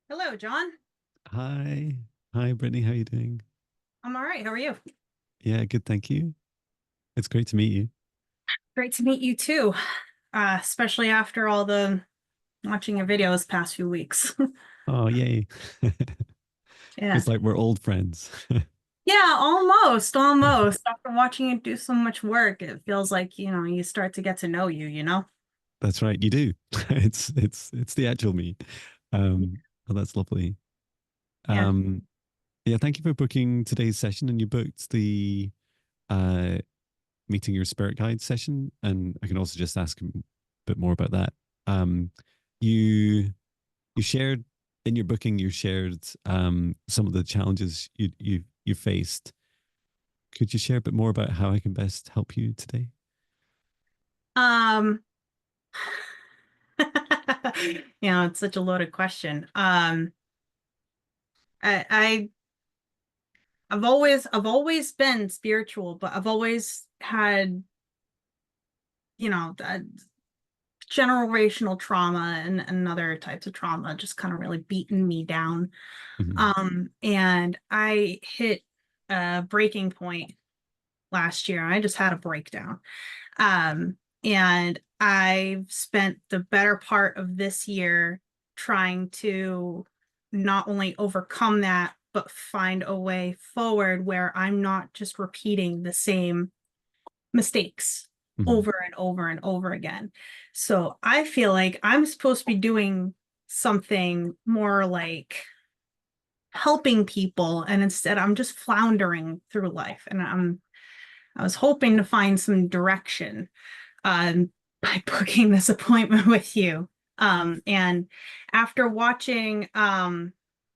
Hello, John. Hi. Hi, Brittany. How are you doing? I'm all right. How are you? Yeah, good. Thank you. It's great to meet you. Great to meet you too, especially after all the watching your videos past few weeks. Oh, yay. Yeah. It's like we're old friends. Yeah, almost, almost. After watching you do so much work, it feels like, you start to get to know you. That's right. You do. It's the actual me. Oh, that's lovely. Yeah. Um, yeah, thank you for booking today's session. And you booked the uh meeting your spirit guide session. And I can also just ask a bit more about that. Um, you you shared in your booking, you shared some of the challenges you faced. Could you share a bit more about how I can best help you today? Um, it's such a loaded question. I I've always been spiritual, but I've always had, that generational trauma and other types of trauma just kind of really beaten me down. Mhm. And I hit a breaking point last year. I just had a breakdown. And I've spent the better part of this year trying to not only overcome that, but find a way forward where I'm not just repeating the same mistakes Mhm. over and over and over again. So I feel like I'm supposed to be doing something more like helping people, and instead I'm just floundering through life. And I was hoping to find some direction by booking this appointment with you. And after watching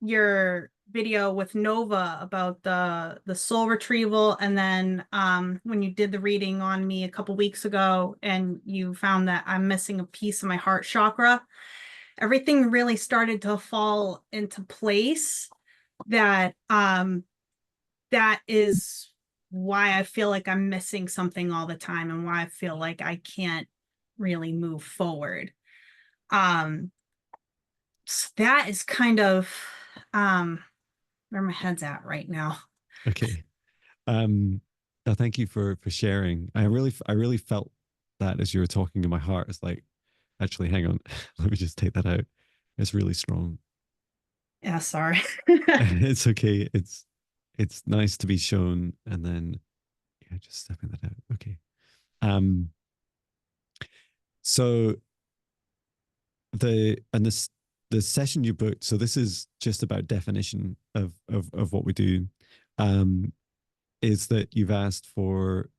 your video with Nova about the soul retrieval, and then when you did the reading on me a couple weeks ago, and you found that I'm missing a piece of my heart chakra, everything really started to fall into place. That is why I feel like I'm missing something all the time, and why I feel like I can't really move forward. Um, so that is kind of um where my head's at right now. Okay. Um, Thank you for sharing. I really felt that as you were talking in my heart. It's like, actually, hang on, let me just take that out. It's really strong. Yeah, sorry. It's okay. It's nice to be shown, and then yeah, just stepping that out. Okay. Um, so the session you booked. So this is just about definition of what we do. Um, is that you've asked for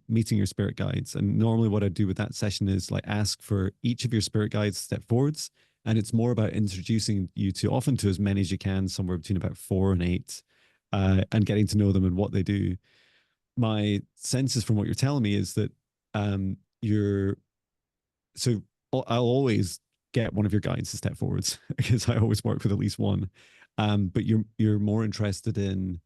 meeting your spirit guides. And normally, what I do with that session is like ask for each of your spirit guides to step forwards. And it's more about introducing you to often to as many as you can, somewhere between about 4 and 8, and getting to know them and what they do. My senses from what you're telling me is that you're so I'll always get one of your guides to step forwards because I always work with at least one. But you're more interested in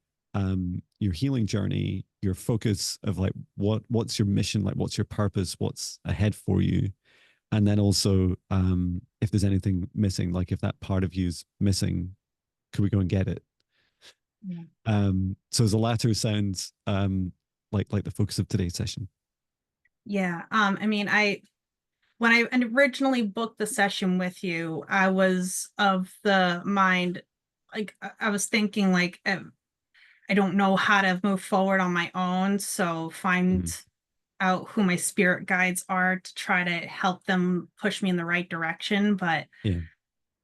your healing journey, your focus of like what's your mission, like what's your purpose, what's ahead for you, and then also if there's anything missing, like if that part of you's missing, could we go and get it? Yeah. So the latter sounds like the focus of today's session. Yeah. I mean, when I originally booked the session with you, I was of the mind, like I was thinking like I don't know how to move forward on my own, so find Mhm. out who my spirit guides are to try to help them push me in the right direction. But Yeah.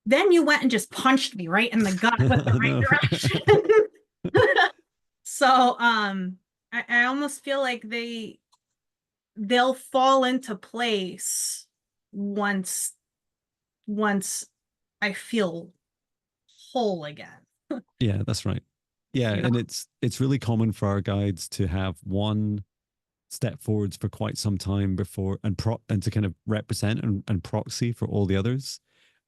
then you went and just punched me right in the gut with the right No. direction. So I almost feel like they'll fall into place once once I feel whole again. Yeah, that's right. Yeah, You know? and it's really common for our guides to have one step forwards for quite some time before and to kind of represent and proxy for all the others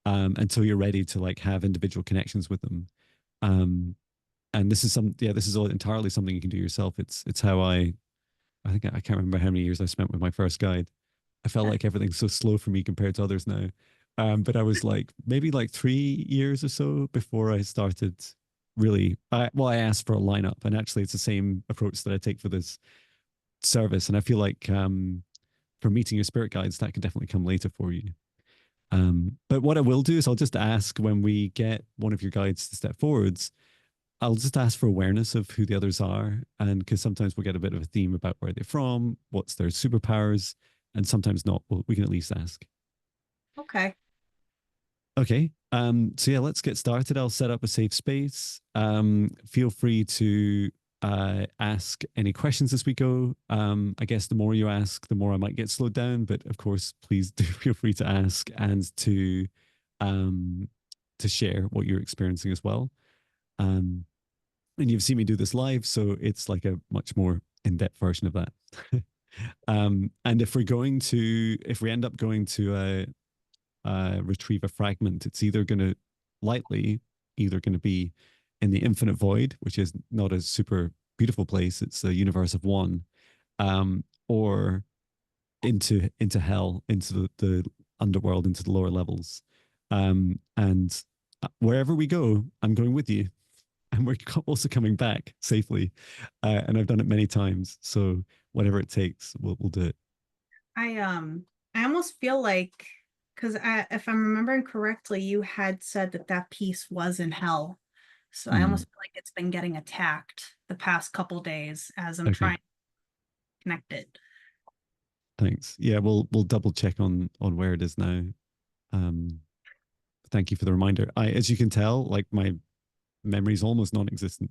until you're ready to like have individual connections with them. Um, and this is all entirely something you can do yourself. It's how I think I can't remember how many years I spent with my first guide. I felt like everything's so slow for me compared to others now. But I was like maybe like 3 years or so before I started really. I asked for a lineup, and actually, it's the same approach that I take for this service. And I feel like for meeting your spirit guides, that could definitely come later for you. But what I will do is I'll just ask when we get one of your guides to step forwards. I'll just ask for awareness of who the others are, and because sometimes we'll get a bit of a theme about where they're from, what's their superpowers, and sometimes not. Well, we can at least ask. Okay. Okay. So yeah, let's get started. I'll set up a safe space. Feel free to ask any questions as we go. I guess the more you ask, the more I might get slowed down. But of course, please do feel free to ask and um, to share what you're experiencing as well. Um, and you've seen me do this live, so it's like a much more in-depth version of that. And if we end up going to retrieve a fragment, it's either going to be in the infinite void, which is not a super beautiful place. It's a universe of one, or into hell, into the underworld, into the lower levels. And wherever we go, I'm going with you, and we're also coming back safely. And I've done it many times, so whatever it takes, we'll do it. I almost feel like, because if I'm remembering correctly, you had said that that piece was in hell. So I Mm, almost feel like it's been getting attacked the past couple days as I'm okay. trying to connect it. Thanks. Yeah, we'll double check on where it is now. Um, Thank you for the reminder. As you can tell, like my memory is almost non-existent.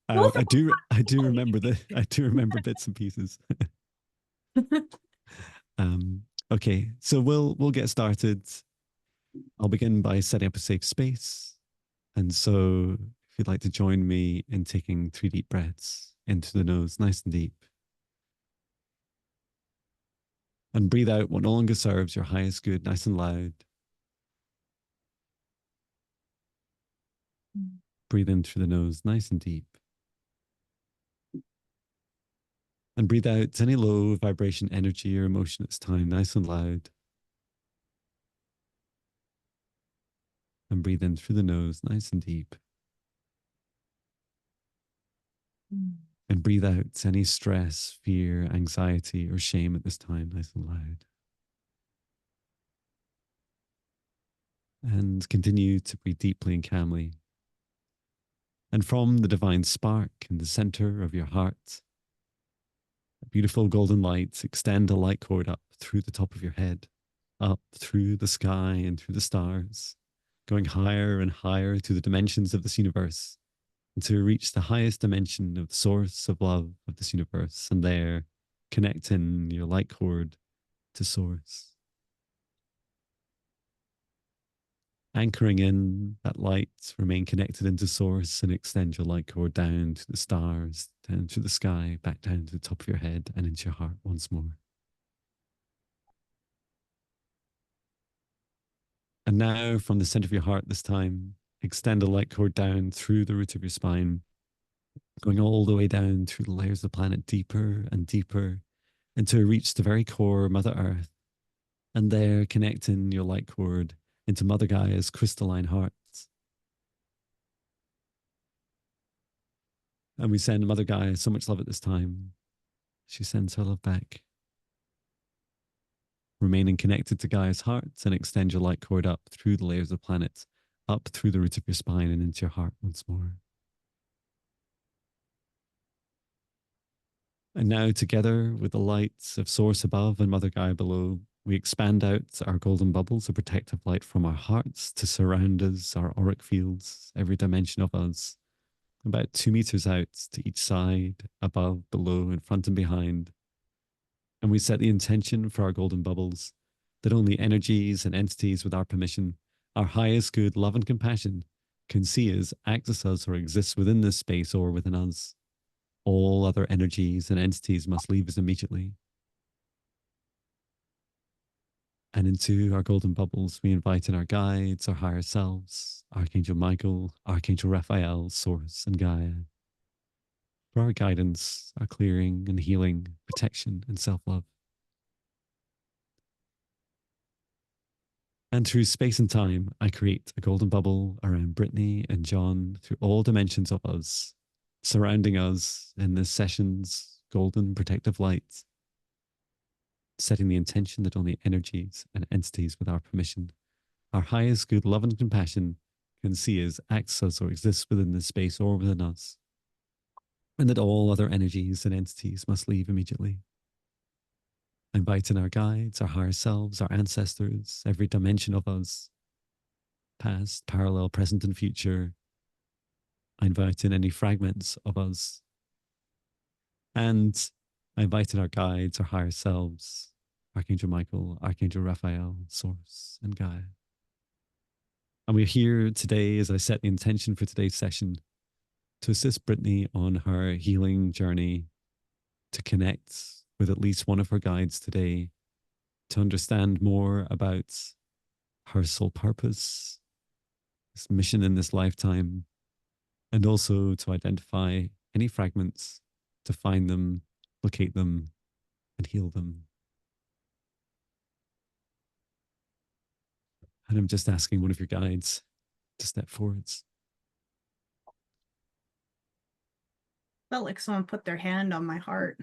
Both I do of remember I do remember bits and pieces. them. Okay, so we'll get started. I'll begin by setting up a safe space, and so if you'd like to join me in taking 3 deep breaths into the nose, nice and deep, and breathe out what no longer serves your highest good, nice and loud. Breathe in through the nose, nice and deep. And breathe out any low vibration energy or emotion at this time, nice and loud. And breathe in through the nose, nice and deep. And breathe out any stress, fear, anxiety, or shame at this time, nice and loud. And continue to breathe deeply and calmly. And from the divine spark in the center of your heart, a beautiful golden light, extend a light cord up through the top of your head, up through the sky and through the stars, going higher and higher to the dimensions of this universe, to reach the highest dimension of the source of love of this universe, and there connect in your light cord to source. Anchoring in that light, remain connected into source and extend your light cord down to the stars, down to the sky, back down to the top of your head and into your heart once more. And now, from the center of your heart this time, extend a light cord down through the root of your spine, going all the way down through the layers of the planet, deeper and deeper, until you reach the very core of Mother Earth. And there, connecting your light cord into Mother Gaia's crystalline heart. And we send Mother Gaia so much love at this time. She sends her love back. Remaining connected to Gaia's heart, and extend your light cord up through the layers of the planet, up through the root of your spine and into your heart once more. And now, together with the lights of Source above and Mother Gaia below, we expand out our golden bubbles of protective light from our hearts to surround us, our auric fields, every dimension of us, about 2 meters out to each side, above, below, in front, and behind. And we set the intention for our golden bubbles that only energies and entities with our permission, our highest good, love, and compassion can see us, access us, or exist within this space or within us. All other energies and entities must leave us immediately. And into our golden bubbles, we invite in our guides, our higher selves, Archangel Michael, Archangel Raphael, Source, and Gaia, for our guidance, our clearing and healing, protection, and self love. And through space and time, I create a golden bubble around Brittany and John through all dimensions of us, surrounding us in this session's golden protective light, setting the intention that only energies and entities with our permission, our highest good love and compassion can see us, access us, or exist within this space or within us, and that all other energies and entities must leave immediately. I invite in our guides, our higher selves, our ancestors, every dimension of us, past, parallel, present, and future. I invite in any fragments of us. And I invite in our guides, our higher selves, Archangel Michael, Archangel Raphael, Source, and Gaia. And we're here today, as I set the intention for today's session, to assist Brittany on her healing journey, to connect with at least one of her guides today, to understand more about her soul purpose, this mission in this lifetime, and also to identify any fragments, to find them, locate them, and heal them. And I'm just asking one of your guides to step forwards. Felt like someone put their hand on my heart.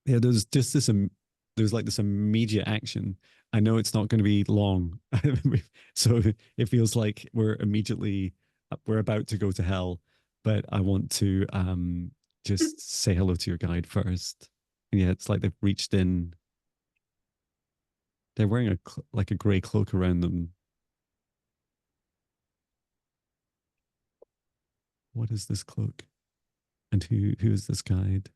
Yeah, there's just this, there's like this immediate action. I know it's not going to be long. So it feels like we're about to go to hell, but I want to just say hello to your guide first. And yeah, it's like they've reached in. They're wearing like a gray cloak around them. What is this cloak? And who is this guide?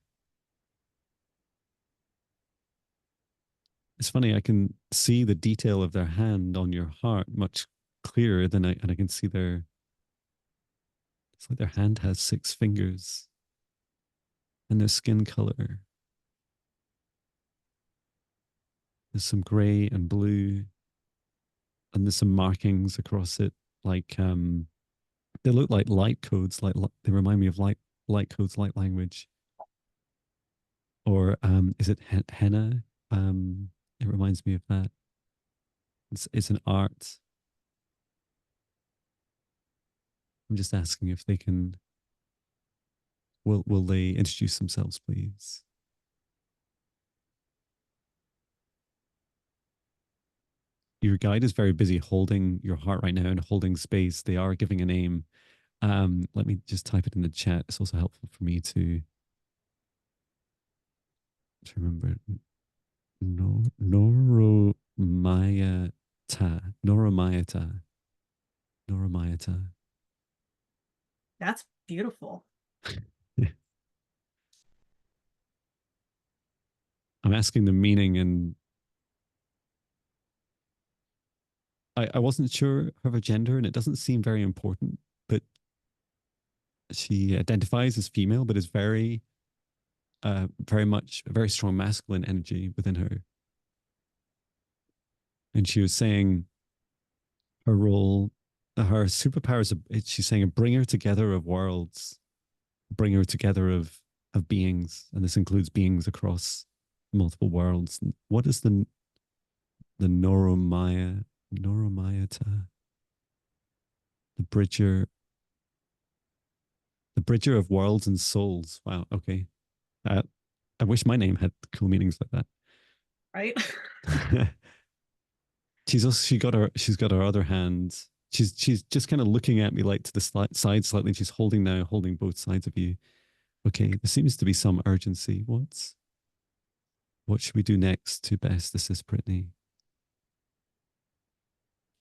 It's funny, I can see the detail of their hand on your heart much clearer than I can see it's like their hand has 6 fingers and their skin color. There's some gray and blue, and there's some markings across it, like they look like light codes, like they remind me of light codes, light language, or is it henna? It reminds me of that. It's an art. I'm just asking if they can. Will they introduce themselves, please? Your guide is very busy holding your heart right now and holding space. They are giving a name. Let me just type it in the chat. It's also helpful for me to remember. No, Noromayata. Noromayata. Noromayata. That's beautiful. I'm asking the meaning, and I wasn't sure of her gender, and it doesn't seem very important, but she identifies as female, but is very much a very strong masculine energy within her. And she was saying her role, her superpowers, she's saying a bringer together of worlds, bringer together of beings, and this includes beings across multiple worlds. What is the Noromayata, the bridger, the bridger of worlds and souls? Wow. Okay. Uh, I wish my name had cool meanings like Right? that. She's got her other hand. She's just kind of looking at me like to the side slightly. She's holding both sides of you. Okay, there seems to be some urgency. What should we do next to best assist Brittany?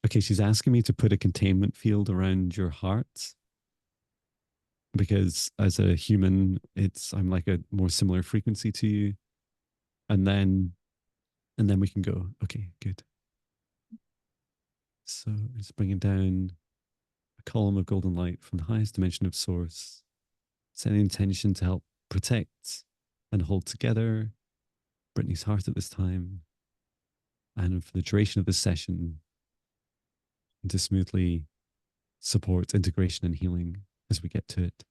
Okay, she's asking me to put a containment field around your heart because as a human, I'm like a more similar frequency to you, and then we can go. Okay, good. So it's bringing down a column of golden light from the highest dimension of source, setting intention to help protect and hold together Brittany's heart at this time, and for the duration of this session, to smoothly support integration and healing as we get to it.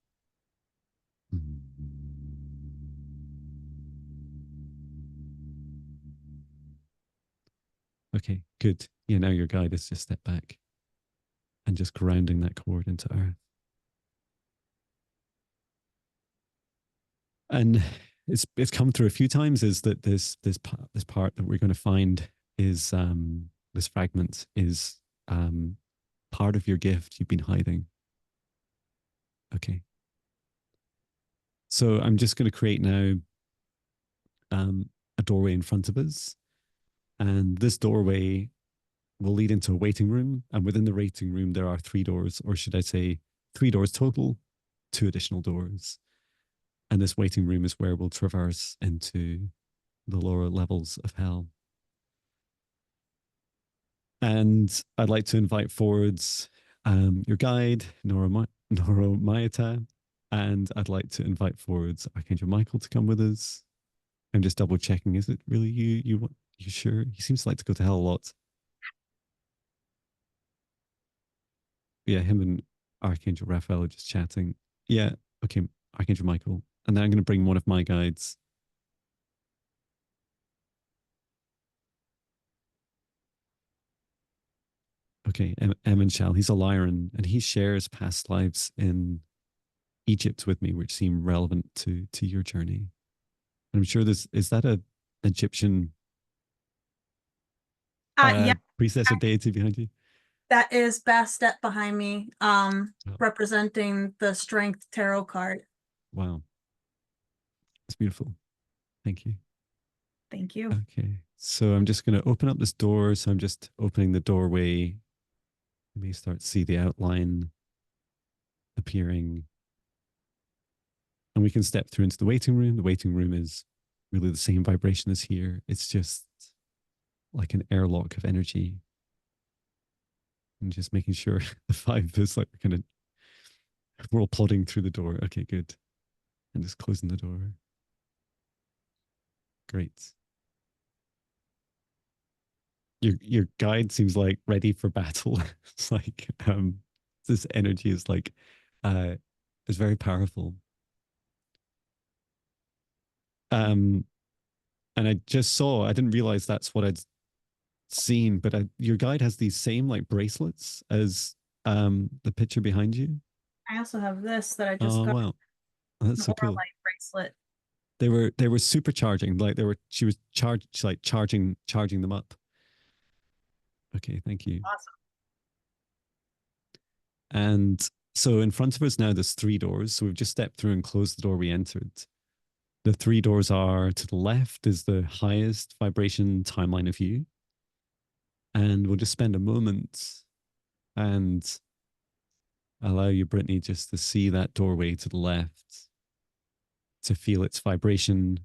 Okay, good. Yeah, now your guide has just stepped back and just grounding that cord into earth. And it's come through a few times is that this part that we're going to find is this fragment is part of your gift you've been hiding. Okay. So I'm just going to create now a doorway in front of us. And this doorway will lead into a waiting room. And within the waiting room, there are three doors, or should I say, three doors total, two additional doors. And this waiting room is where we'll traverse into the lower levels of hell. And I'd like to invite forwards your guide, Noromayata, and I'd like to invite forwards Archangel Michael to come with us. I'm just double checking. Is it really you? You sure? He seems to like to go to hell a lot. Yeah, him and Archangel Raphael are just chatting. Yeah, okay, Archangel Michael. And then I'm going to bring one of my guides. Okay, Emin Shal. He's a Lyran, and he shares past lives in Egypt with me, which seem relevant to your journey. And I'm sure this is that a Egyptian Yeah, priestess or deity behind you? that is Bastet behind me, Oh, representing the Strength Tarot card. wow, it's beautiful. Thank you. Thank you. Okay, so I'm just going to open up this door. So I'm just opening the doorway. You may start to see the outline appearing. And we can step through into the waiting room. The waiting room is really the same vibration as here. It's just like an airlock of energy. And just making sure the five is like we're all plodding through the door. Okay, good. And just closing the door. Great. Your guide seems like ready for battle. It's like this energy is like is very powerful. Um and I just saw, I didn't realize that's what I'd seen, but your guide has these same like bracelets as the picture behind you. I also have this that I just Oh got, wow, that's an so cool. Orlight bracelet. They were supercharging, like they were she was charged like charging them up. Okay, thank you. Awesome. And so in front of us now there's three doors. So we've just stepped through and closed the door we entered. The three doors are to the left is the highest vibration timeline of you. And we'll just spend a moment and allow you, Brittany, just to see that doorway to the left, to feel its vibration.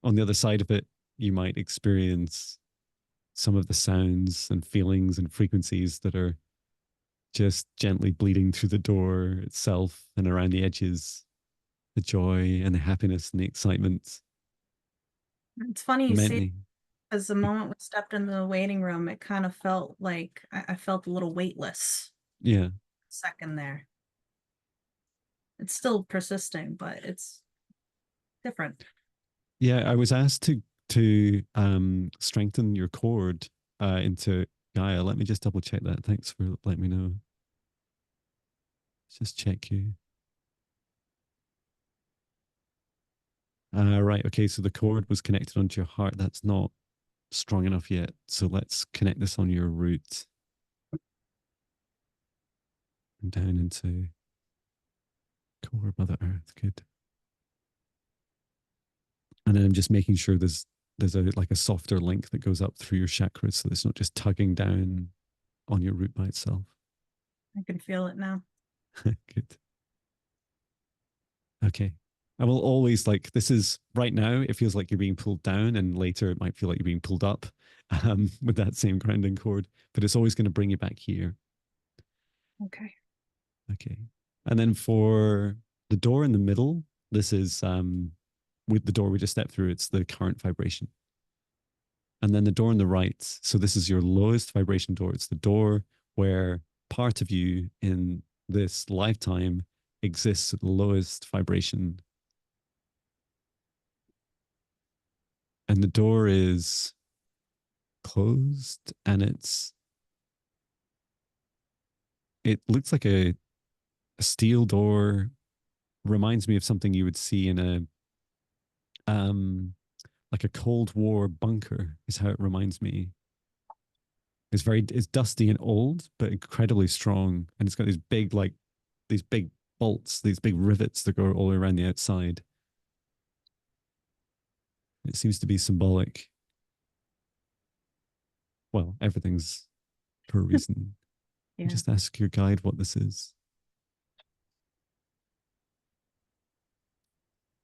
On the other side of it, you might experience some of the sounds and feelings and frequencies that are just gently bleeding through the door itself and around the edges, the joy and the happiness and the excitement. It's funny you say, Many. because the moment we stepped into the waiting room, it kind of felt like I felt a little weightless Yeah. second there. It's still persisting, but it's different. Yeah. I was asked to strengthen your cord into Gaia. Let me just double check that. Thanks for letting me know. Let's just check you. Right. Okay. So the cord was connected onto your heart. That's not strong enough yet. So let's connect this on your root and down into core Mother Earth. Good. And then I'm just making sure there's a like a softer link that goes up through your chakras, so it's not just tugging down on your root by itself. I can feel it now. Good. Okay. I will always like this is right now. It feels like you're being pulled down, and later it might feel like you're being pulled up with that same grounding cord. But it's always going to bring you back here. Okay. Okay. And then for the door in the middle, this is with the door we just stepped through. It's the current vibration. And then the door on the right. So this is your lowest vibration door. It's the door where part of you in this lifetime exists at the lowest vibration. And the door is closed, and it looks like a steel door. Reminds me of something you would see in a like a Cold War bunker, is how it reminds me. It's dusty and old, but incredibly strong, and it's got these big these big bolts, these big rivets that go all around the outside. It seems to be symbolic. Well, everything's for a reason. You Yeah. just ask your guide what this is.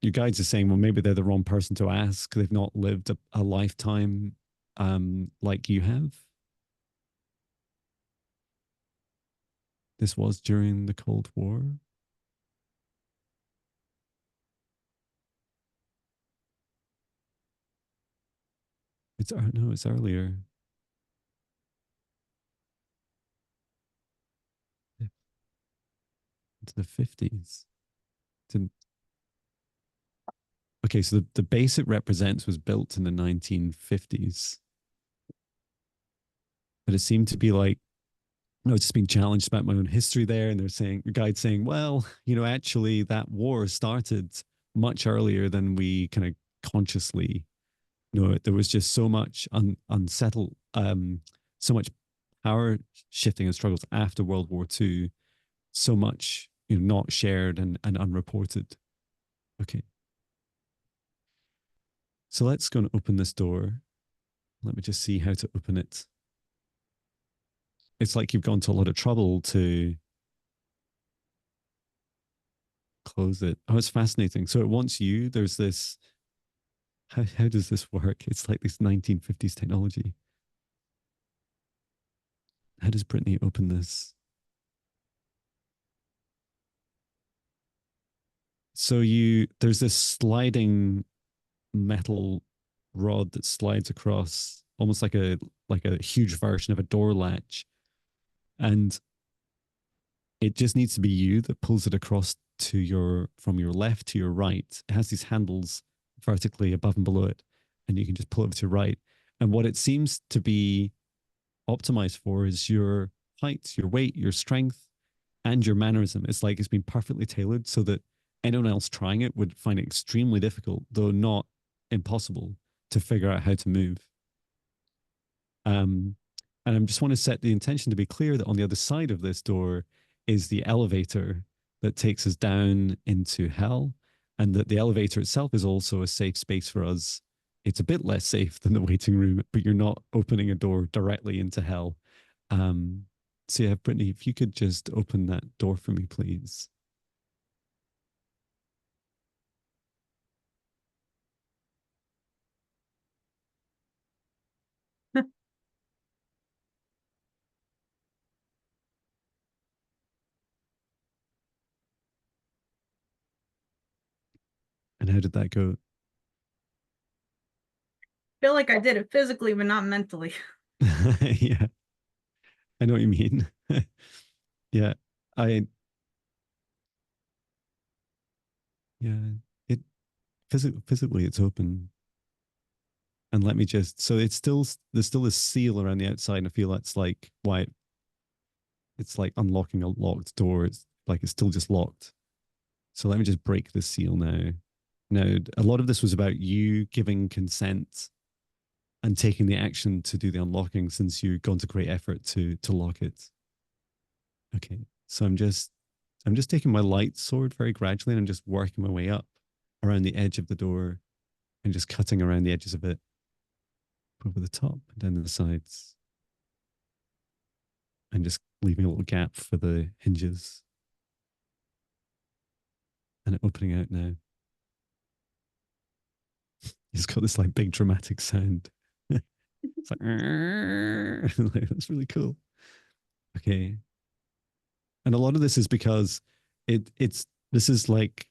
Your guides are saying, well, maybe they're the wrong person to ask. They've not lived a lifetime like you have. This was during the Cold War. No, it's earlier. Into the 50s. Okay, so the base it represents was built in the 1950s, but it seemed to be like, no, it's just being challenged about my own history there. And they're saying, your guide saying, well, actually that war started much earlier than we kind of consciously know it. There was just so much unsettled, so much power shifting and struggles after World War II, so much, not shared and unreported. Okay. So let's go and open this door. Let me just see how to open it. It's like you've gone to a lot of trouble to close it. Oh, it's fascinating. So it wants you. There's this. How does this work? It's like this 1950s technology. How does Brittany open this? So there's this sliding metal rod that slides across, almost like a huge version of a door latch, and it just needs to be you that pulls it across from your left to your right. It has these handles vertically above and below it, and you can just pull it to your right. And what it seems to be optimized for is your height, your weight, your strength, and your mannerism. It's like it's been perfectly tailored so that anyone else trying it would find it extremely difficult, though not impossible, to figure out how to move. Um, and I just want to set the intention to be clear that on the other side of this door is the elevator that takes us down into hell, and that the elevator itself is also a safe space for us. It's a bit less safe than the waiting room, but you're not opening a door directly into hell. Um, so yeah, Brittany, if you could just open that door for me, please. And how did that go? Feel like I did it physically, but not mentally. Yeah, I know what you mean. Yeah, I yeah, it physically it's open. And let me just so there's still a seal around the outside, and I feel that's like why it's like unlocking a locked door. It's like it's still just locked. So let me just break the seal now. Now, a lot of this was about you giving consent and taking the action to do the unlocking since you've gone to great effort to lock it. Okay. So I'm just taking my light sword very gradually and I'm just working my way up around the edge of the door and just cutting around the edges of it over the top and down the sides and just leaving a little gap for the hinges and opening out now. It's got this like big dramatic sound. It's like, that's really cool. Okay. And a lot of this is because this is like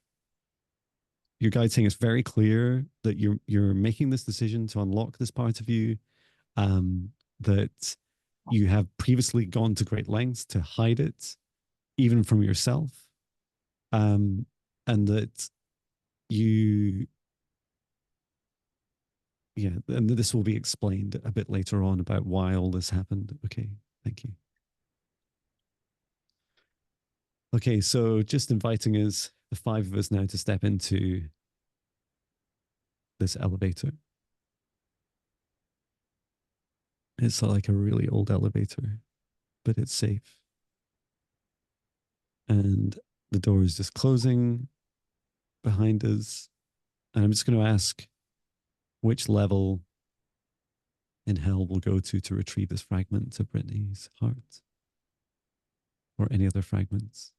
your guide saying it's very clear that you're making this decision to unlock this part of you, that you have previously gone to great lengths to hide it, even from yourself, um, and that you yeah, and this will be explained a bit later on about why all this happened. Okay, thank you. Okay, so just inviting us, the five of us now, to step into this elevator. It's like a really old elevator, but it's safe. And the door is just closing behind us. And I'm just going to ask which level in hell we'll go to retrieve this fragment of Brittany's heart or any other fragments.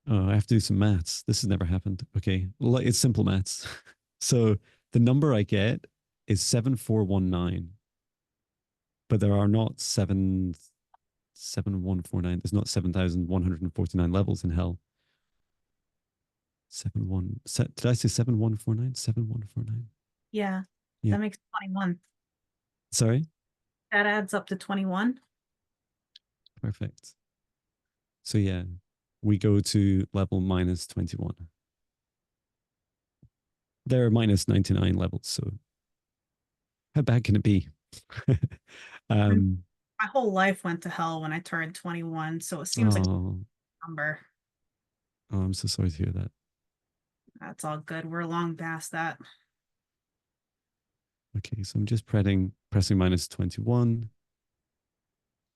Oh, I have to do some maths. This has never happened. Okay. Well, it's simple maths. So the number I get is 7419, but there are not 7149. There's not 7,149 levels in hell. Did I say 7149? 7149. Yeah, Yeah. that makes 21. Sorry. That adds up to 21. Perfect. So yeah, we go to level minus 21. There are minus 99 levels, so how bad can it be? And um, my whole life went to hell when I turned 21, so it seems like oh, a number. oh, I'm so sorry to hear that. That's all good. We're long past that. Okay, so I'm just pressing minus 21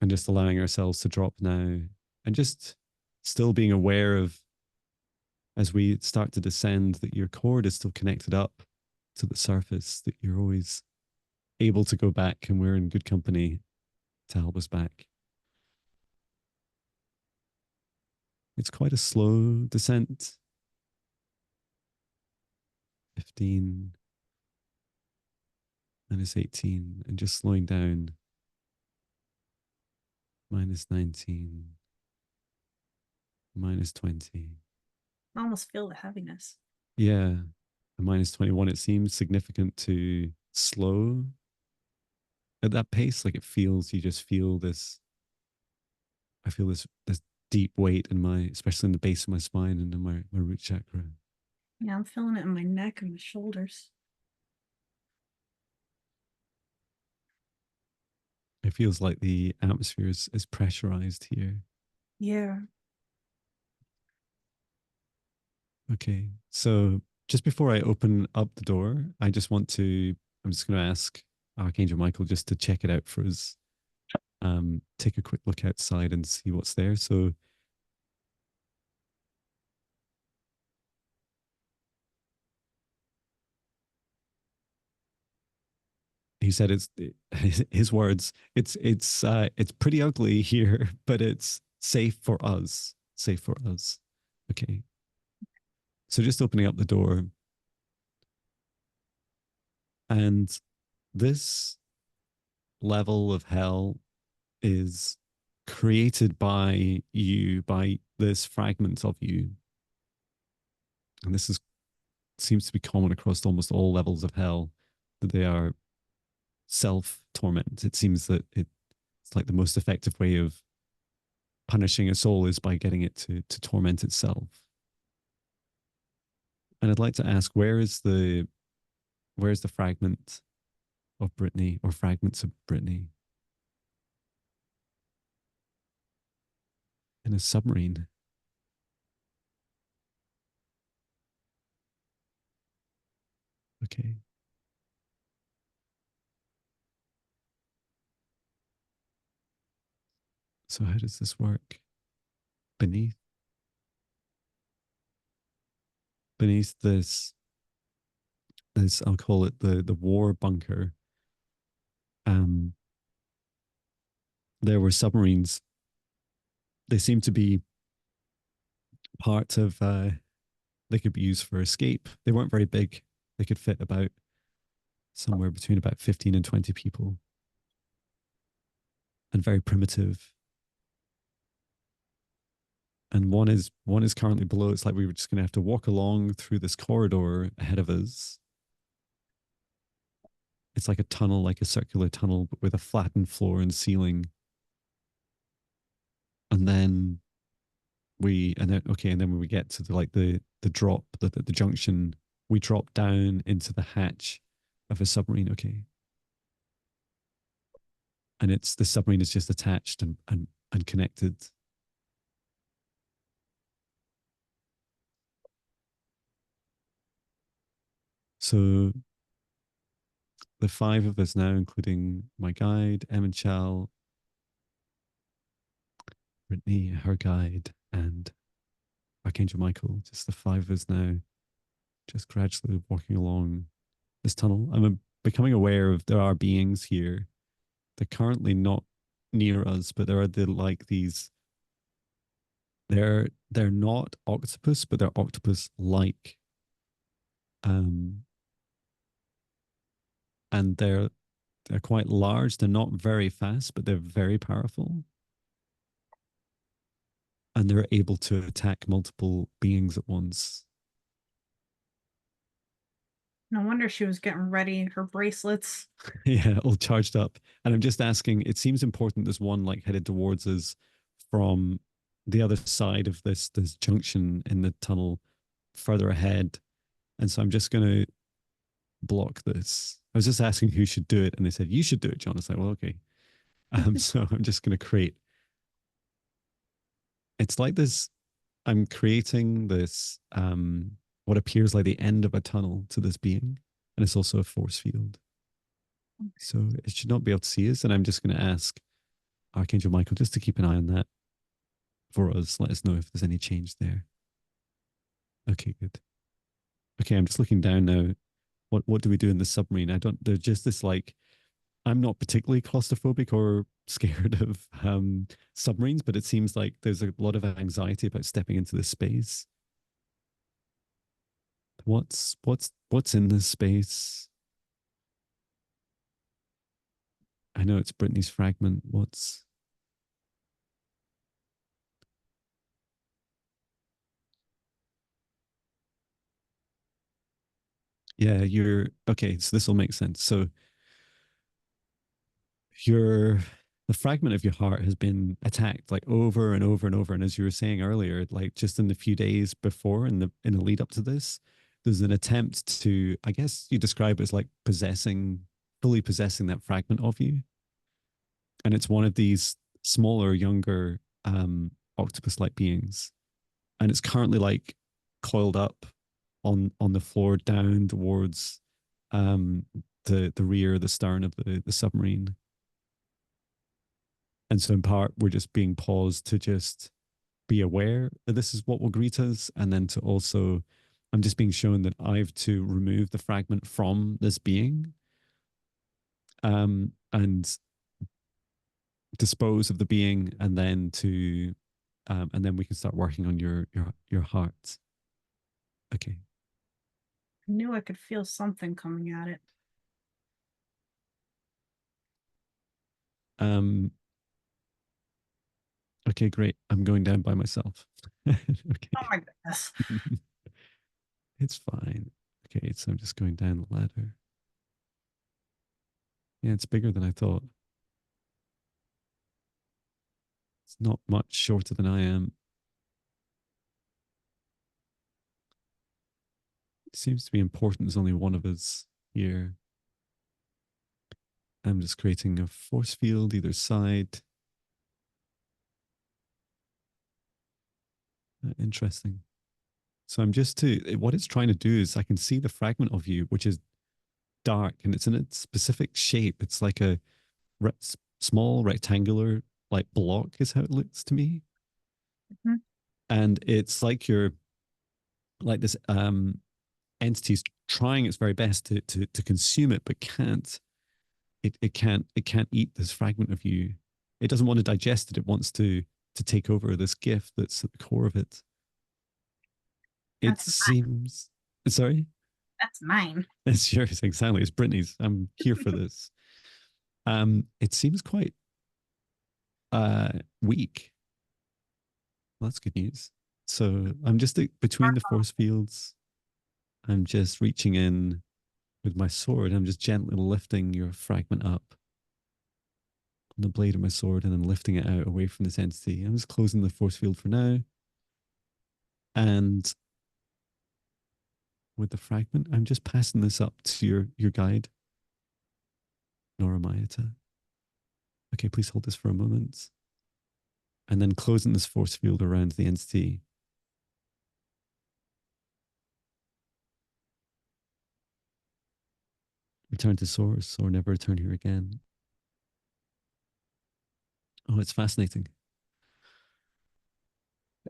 and just allowing ourselves to drop now and just still being aware of as we start to descend that your cord is still connected up to the surface, that you're always able to go back and we're in good company to help us back. It's quite a slow descent. 15, minus 18, and just slowing down. Minus 19, minus 20. I almost feel the heaviness. Yeah. And minus 21, it seems significant to slow at that pace. Like it feels, you just feel this. I feel this deep weight in my, especially in the base of my spine and in my root chakra. Yeah, I'm feeling it in my neck and my shoulders. It feels like the atmosphere is pressurized here. Yeah. Okay. So just before I open up the door, I'm just going to ask Archangel Michael just to check it out for us. Take a quick look outside and see what's there. So he said his words, it's pretty ugly here, but it's safe for us. Safe for us. Okay. So just opening up the door. And this level of hell is created by you, by this fragment of you. And this is seems to be common across almost all levels of hell, that they are self torment. It seems that it's like the most effective way of punishing a soul is by getting it to torment itself. And I'd like to ask, where's the fragment of Brittany or fragments of Brittany? In a submarine. Okay. So how does this work? Beneath beneath this I'll call it the war bunker. Um there were submarines. They seem to be part of they could be used for escape. They weren't very big. They could fit about somewhere between about 15 and 20 people, and very primitive. And one is currently below. It's like we were just going to have to walk along through this corridor ahead of us. It's like a tunnel, like a circular tunnel, but with a flattened floor and ceiling. And then and then okay, and then when we get to the drop, the junction, we drop down into the hatch of a submarine. Okay, and it's the submarine is just attached and connected. So the five of us now, including my guide, Em Chal, Brittany, her guide, and Archangel Michael, just the five of us now, just gradually walking along this tunnel. Becoming aware of there are beings here. They're currently not near us, but there are these. They're not octopus, but they're octopus like. Um, and they're quite large. They're not very fast, but they're very powerful. And they're able to attack multiple beings at once. No wonder she was getting ready her bracelets. Yeah, all charged up. And I'm just asking, it seems important there's one like headed towards us from the other side of this junction in the tunnel further ahead. And so I'm just gonna block this. I was just asking who should do it, and they said, you should do it, John. I was like, well, okay. So I'm just gonna create it's like this, I'm creating this what appears like the end of a tunnel to this being. And it's also a force field. So it should not be able to see us. And I'm just going to ask Archangel Michael just to keep an eye on that for us. Let us know if there's any change there. Okay, good. Okay, I'm just looking down now. What do we do in the submarine? I don't, there's just this like, I'm not particularly claustrophobic or scared of submarines, but it seems like there's a lot of anxiety about stepping into this space. What's in this space? I know it's Brittany's fragment. What's yeah, you're okay, so this will make sense. So your the fragment of your heart has been attacked like over and over and over. And as you were saying earlier, like just in the few days before in the lead up to this, there's an attempt to, I guess you describe it as like fully possessing that fragment of you. And it's one of these smaller, younger octopus-like beings. And it's currently like coiled up on the floor down towards um the rear, the stern of the submarine. And so in part, we're just being paused to just be aware that this is what will greet us. And then to also, I'm just being shown that I have to remove the fragment from this being and dispose of the being and then we can start working on your heart. Okay. I knew I could feel something coming at it. Um, okay, great. I'm going down by myself. Oh Okay. my goodness. It's fine. Okay, so I'm just going down the ladder. Yeah, it's bigger than I thought. It's not much shorter than I am. It seems to be important. There's only one of us here. I'm just creating a force field either side. Interesting. So I'm just what it's trying to do is I can see the fragment of you, which is dark and it's in a specific shape. It's like a re small rectangular like block is how it looks to me. Mhm. And it's like you're like this entity's trying its very best to consume it, but can't. It can't eat this fragment of you. It doesn't want to digest it. It wants to take over this gift that's at the core of it. It That's seems sorry. that's mine. It's yours exactly. It's Brittany's. I'm here for this. It seems quite weak. Well, that's good news. So I'm just between the force fields. I'm just reaching in with my sword. I'm just gently lifting your fragment up on the blade of my sword and then lifting it out away from this entity. I'm just closing the force field for now. And with the fragment, I'm just passing this up to your guide, Noromayata. Okay, please hold this for a moment. And then closing this force field around the entity. Return to source or never return here again. Oh, it's fascinating.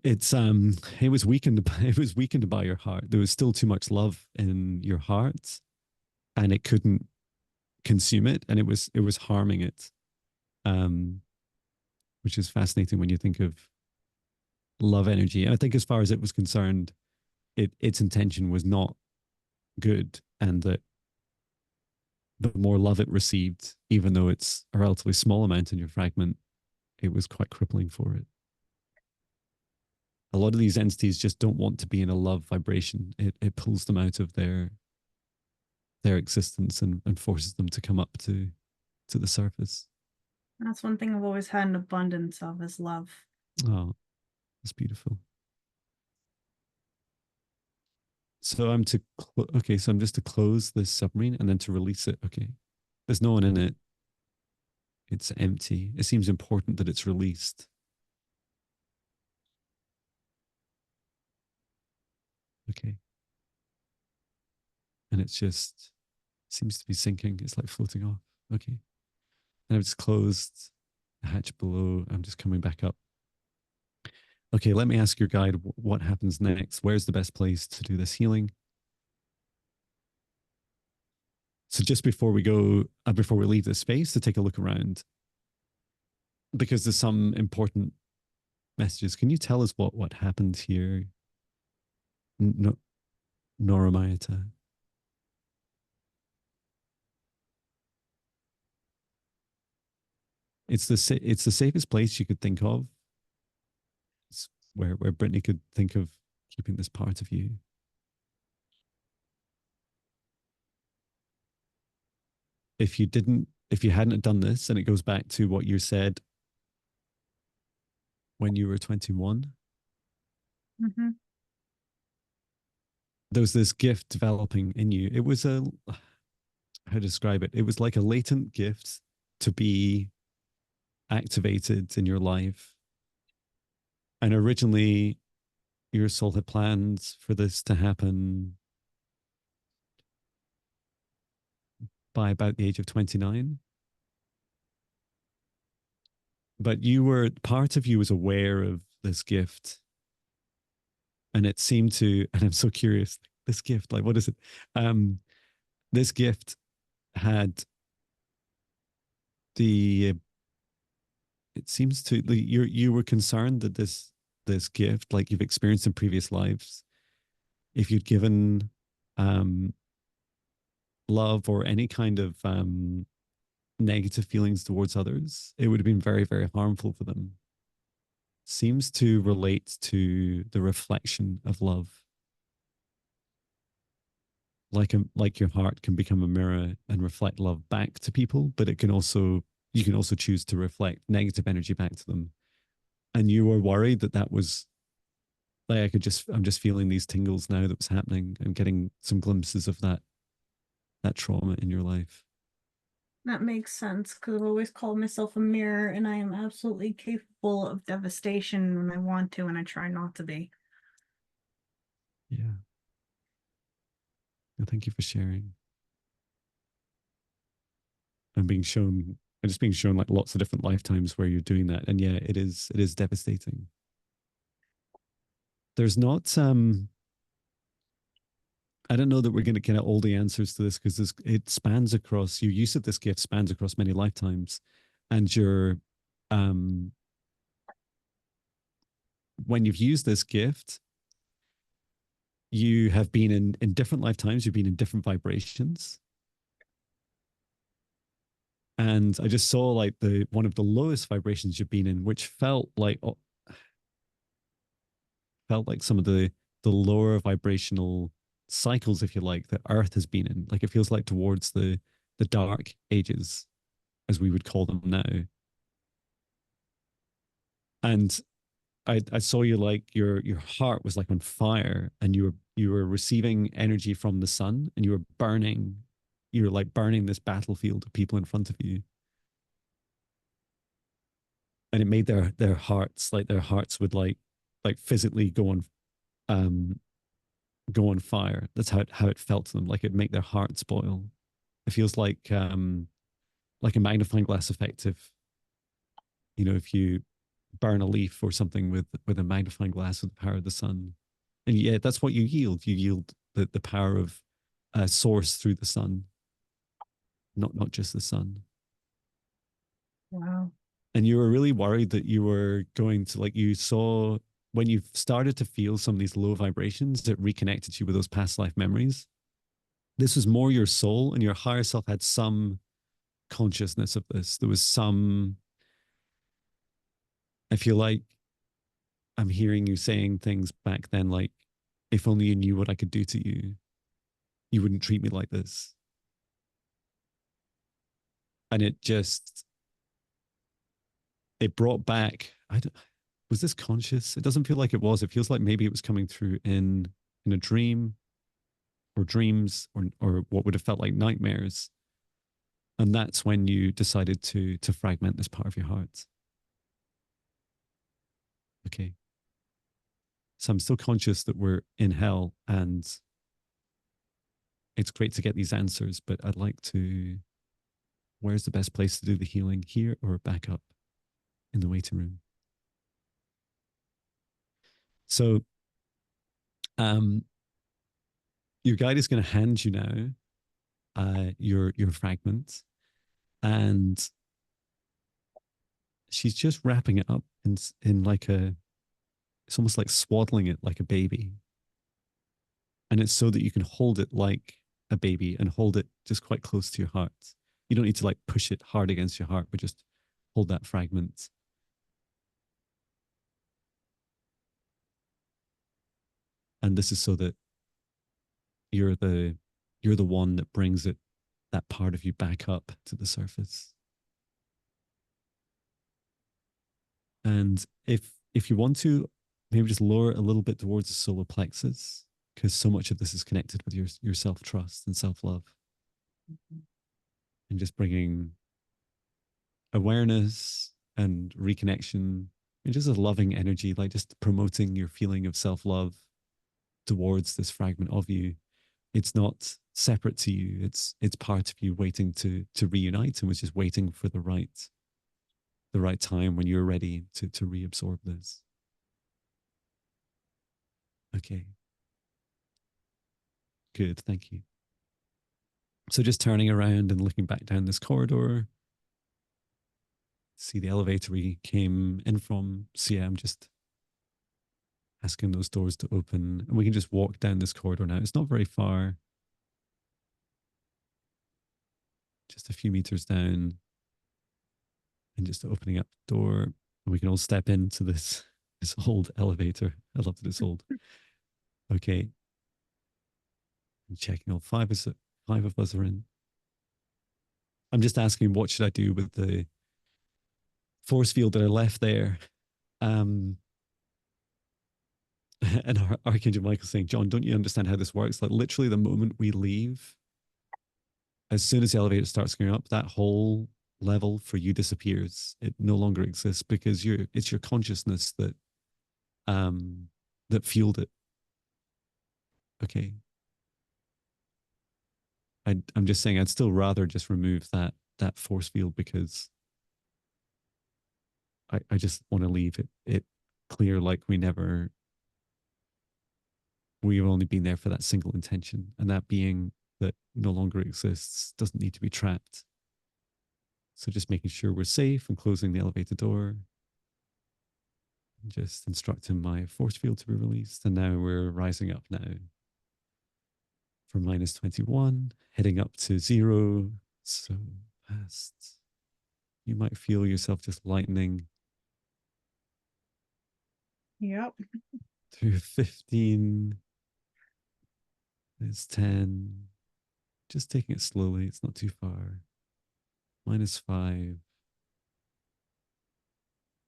It was weakened it was weakened by your heart. There was still too much love in your heart and it couldn't consume it and it was harming it. Um which is fascinating when you think of love energy. And I think as far as it was concerned, its intention was not good and that the more love it received, even though it's a relatively small amount in your fragment, it was quite crippling for it. A lot of these entities just don't want to be in a love vibration. It pulls them out of their existence and forces them to come up to the surface. That's one thing I've always had an abundance of is love. Oh, that's beautiful. So I'm to okay, so I'm just to close this submarine and then to release it. Okay, there's no one in it. It's empty. It seems important that it's released. Okay, and it's just seems to be sinking. It's like floating off. Okay, and I've just closed the hatch below. I'm just coming back up. Okay, let me ask your guide what happens next. Where's the best place to do this healing? So just before we go, before we leave this space, to take a look around, because there's some important messages. Can you tell us what happened here, no, Noromayata? It's the safest place you could think of. It's where Brittany could think of keeping this part of you. If you hadn't done this, and it goes back to what you said when you were 21, Mm-hmm. there was this gift developing in you. It was how to describe it? It was like a latent gift to be activated in your life. And originally, your soul had plans for this to happen by about the age of 29. But part of you was aware of this gift. And it seemed to, and I'm so curious, this gift, like, what is it? This gift had the, it seems to, you were concerned that this gift, like you've experienced in previous lives, if you'd given um, love or any kind of negative feelings towards others, it would have been very, very harmful for them. Seems to relate to the reflection of love. Like your heart can become a mirror and reflect love back to people, but you can also choose to reflect negative energy back to them. And you were worried that was like I'm just feeling these tingles now that was happening and getting some glimpses of that trauma in your life. That makes sense because I've always called myself a mirror and I am absolutely capable of devastation when I want to and I try not to be. Yeah. And thank you for sharing. I'm being shown I'm just being shown like lots of different lifetimes where you're doing that. And yeah, it is devastating. There's not I don't know that we're going to get all the answers to this because it spans across your use of this gift spans across many lifetimes, and your um when you've used this gift, you have been in different lifetimes. You've been in different vibrations, and I just saw like the one of the lowest vibrations you've been in, which felt like some of the lower vibrational cycles, if you like, that Earth has been in. Like it feels like towards the dark ages, as we would call them now. And I saw you like your heart was like on fire, and you were receiving energy from the sun, and you were like burning this battlefield of people in front of you, and it made their hearts would like physically um go on fire. That's how it felt to them. Like it'd make their hearts boil. It feels like a magnifying glass effect. If you burn a leaf or something with a magnifying glass with the power of the sun, and yeah, that's what you yield. You yield the power of a source through the sun, not just the sun. Wow. And you were really worried that you were going to, like, you saw when you started to feel some of these low vibrations that reconnected you with those past life memories. This was more your soul, and your higher self had some consciousness of this. There was some, I feel like I'm hearing you saying things back then like, if only you knew what I could do to you, you wouldn't treat me like this. And it brought back, was this conscious? It doesn't feel like it was. It feels like maybe it was coming through in a dream or dreams or what would have felt like nightmares. And that's when you decided to fragment this part of your heart. Okay. So I'm still conscious that we're in hell, and it's great to get these answers, but I'd like to, where's the best place to do the healing, here or back up in the waiting room? So um, your guide is going to hand you now your fragment, and she's just wrapping it up in like it's almost like swaddling it like a baby, and it's so that you can hold it like a baby and hold it just quite close to your heart. You don't need to like push it hard against your heart, but just hold that fragment. And this is so that you're the you're the one that brings it, that part of you, back up to the surface. And if you want to, maybe just lower it a little bit towards the solar plexus, because so much of this is connected with your self trust and self love, and just bringing awareness and reconnection and just a loving energy, like just promoting your feeling of self love towards this fragment of you. It's not separate to you. It's part of you waiting to reunite, and was just waiting for the right time when you're ready to reabsorb this. Okay, good. Thank you. So just turning around and looking back down this corridor, see the elevator we came in from. So yeah, I'm just asking those doors to open, and we can just walk down this corridor now. It's not very far, just a few meters down, and just opening up the door, and we can all step into this old elevator. I love that it's old. Okay, I'm checking all five of us are in. I'm just asking, what should I do with the force field that I left there? Um, and Archangel Michael saying, John, don't you understand how this works? Like literally the moment we leave, as soon as the elevator starts going up, that whole level for you disappears. It no longer exists, because it's your consciousness um that fueled it. Okay. I'm just saying I'd still rather just remove that force field, because I just want to leave it clear, like we've only been there for that single intention, and that being that no longer exists doesn't need to be trapped. So just making sure we're safe and closing the elevator door, and just instructing my force field to be released. And now we're rising up now from -21, heading up to 0. So fast. You might feel yourself just lightening Yep. to 15. It's 10. Just taking it slowly. It's not too far. -5.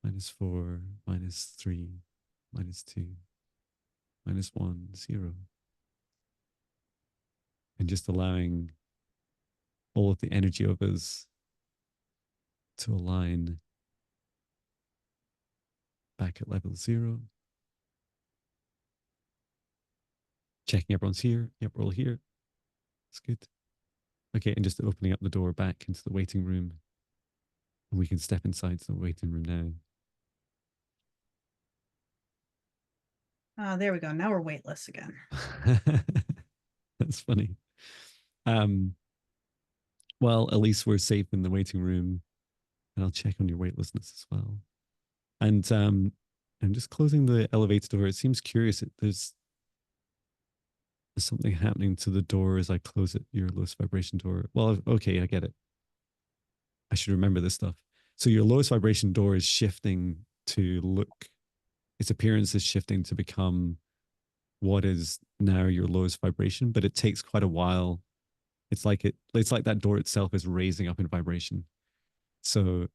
-4, -3, -2, -1, 0. And just allowing all of the energy of us to align back at level 0. Checking everyone's here. Yep, we're all here. That's good. Okay, and just opening up the door back into the waiting room. And we can step inside the waiting room now. There we go. Now we're weightless again. That's funny. Um, well, at least we're safe in the waiting room, and I'll check on your weightlessness as well. And I'm just closing the elevator door. It seems curious. There's something happening to the door as I close it, your lowest vibration door. Well, okay, I get it. I should remember this stuff. So your lowest vibration door is shifting to look, its appearance is shifting to become what is now your lowest vibration, but it takes quite a while. It's like that door itself is raising up in vibration. So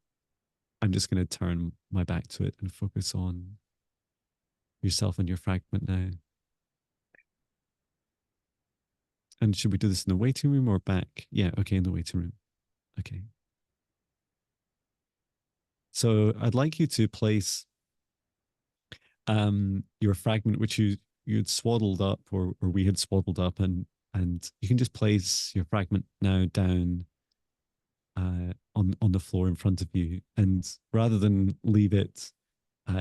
I'm just going to turn my back to it and focus on yourself and your fragment now. And should we do this in the waiting room or back? Yeah, okay, in the waiting room. Okay. So I'd like you to place your fragment, which you'd swaddled up, or we had swaddled up, and you can just place your fragment now down on the floor in front of you, and rather than leave it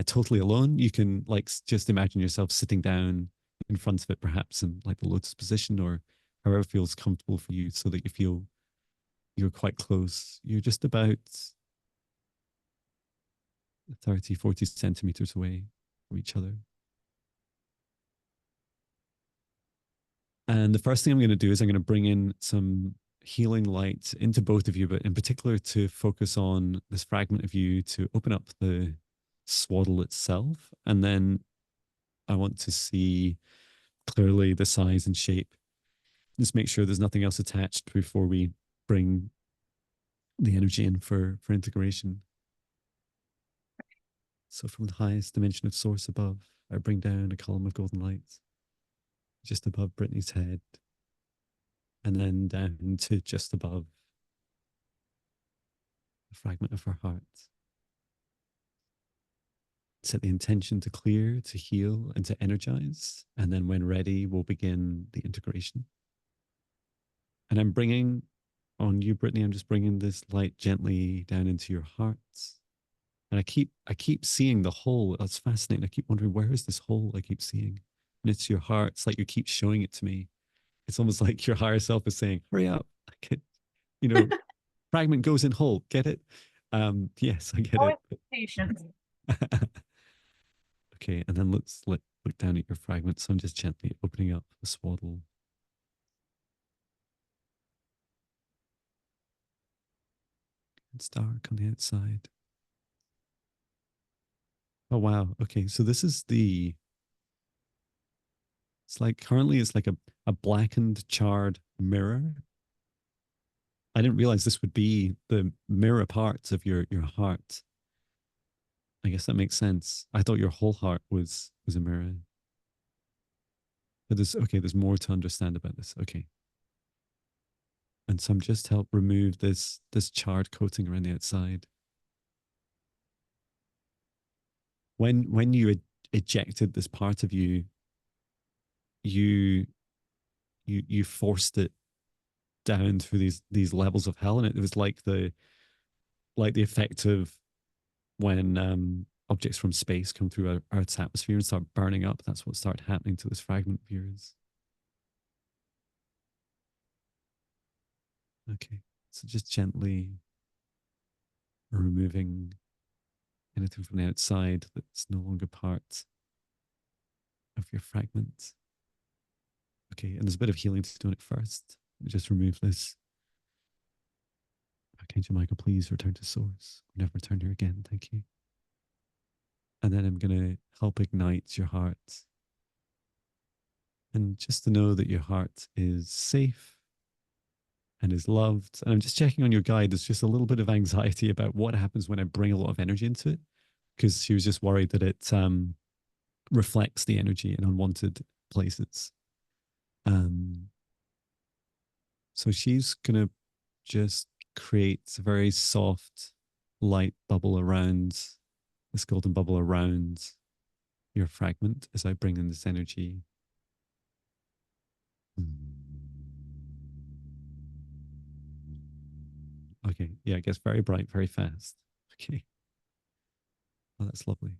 totally alone, you can like just imagine yourself sitting down in front of it, perhaps in like the lotus position or however feels comfortable for you, so that you feel you're quite close. You're just about 30, 40 centimeters away from each other. And the first thing I'm going to do is I'm going to bring in some healing light into both of you, but in particular to focus on this fragment of you to open up the swaddle itself. And then I want to see clearly the size and shape. Just make sure there's nothing else attached before we bring the energy in for integration. So from the highest dimension of source above, I bring down a column of golden light just above Brittany's head, and then down to just above the fragment of her heart. Set the intention to clear, to heal, and to energize. And then when ready, we'll begin the integration. And I'm bringing on you, Brittany, I'm just bringing this light gently down into your heart. And I keep seeing the hole. That's fascinating. I keep wondering, where is this hole I keep seeing? And it's your heart. It's like you keep showing it to me. It's almost like your higher self is saying, hurry up. You know, fragment goes in hole. Get it? Yes, I get Always it. patient. Okay, and then let's look down at your fragment. So I'm just gently opening up the swaddle. It's dark on the outside. Oh wow. Okay, so this is it's like currently it's like a blackened, charred mirror. I didn't realize this would be the mirror parts of your heart. I guess that makes sense. I thought your whole heart was a mirror. But there's more to understand about this. Okay. And some just help remove this charred coating around the outside. When you ejected this part of you, you you forced it down through these levels of hell, and it was like the effect of when objects from space come through our Earth's atmosphere and start burning up. That's what started happening to this fragment of yours. Okay, so just gently removing anything from the outside that's no longer part of your fragment. Okay, and there's a bit of healing to do it first. Just remove this. Archangel Michael, please return to source. Never return here again. Thank you. And then I'm going to help ignite your heart. And just to know that your heart is safe and is loved. And I'm just checking on your guide. There's just a little bit of anxiety about what happens when I bring a lot of energy into it. because she was just worried that it reflects the energy in unwanted places. Um, so she's gonna just create a very soft light bubble around this golden bubble around your fragment as I bring in this energy. Okay, yeah, it gets very bright very fast. Okay, oh, that's lovely.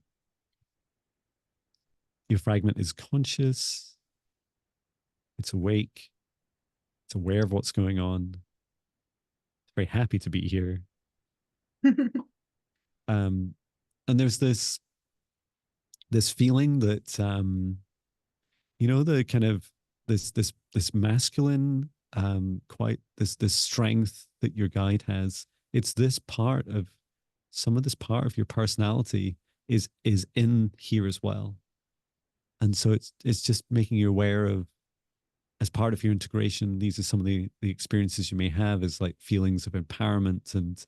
Your fragment is conscious, it's awake, it's aware of what's going on, it's very happy to be here. Um, and there's this feeling that the kind of this masculine, quite this strength that your guide has. It's this part of some of this part of your personality is in here as well. And so it's just making you aware of, as part of your integration, these are some of the experiences you may have, as like feelings of empowerment and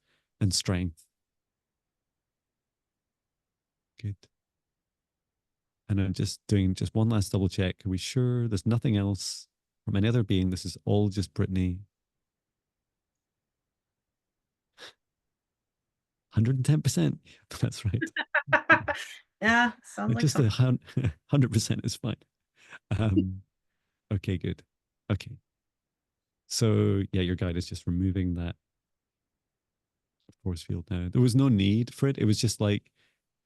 strength. Good. And I'm just doing just one last double check. Are we sure there's nothing else from any other being? This is all just Brittany. 110%. That's right. Yeah, sounds like Just a something. 100% is fine. Um, okay, good. Okay. So yeah, your guide is just removing that force field now. There was no need for it. It was just like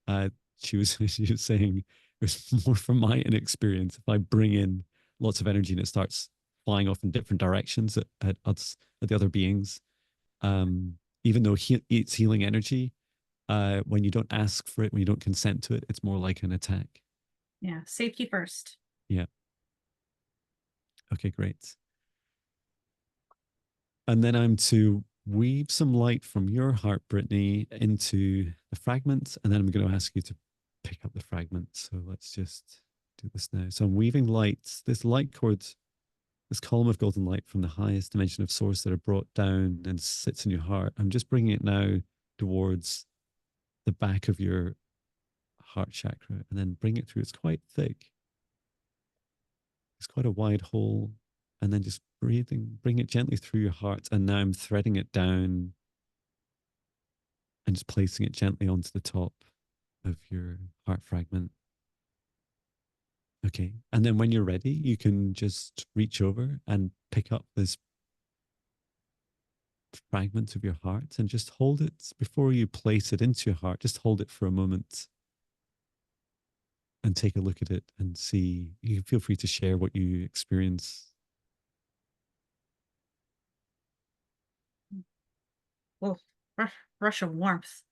uh she was she was saying it was more from my inexperience. If I bring in lots of energy and it starts flying off in different directions at us, at the other beings, even though it's healing energy, when you don't ask for it, when you don't consent to it, it's more like an attack. Yeah, safety first. Yeah. Okay, great. And then I'm to weave some light from your heart, Brittany, into the fragment. And then I'm going to ask you to pick up the fragment. So let's just do this now. So I'm weaving light, this light cord, this column of golden light from the highest dimension of source that are brought down and sits in your heart. I'm just bringing it now towards the back of your heart chakra and then bring it through. It's quite thick. It's quite a wide hole. And then just breathing, bring it gently through your heart. And now I'm threading it down and just placing it gently onto the top of your heart fragment. Okay. And then when you're ready, you can just reach over and pick up this fragment of your heart and just hold it before you place it into your heart. Just hold it for a moment and take a look at it and see. You can feel free to share what you experience. Oh, rush of warmth.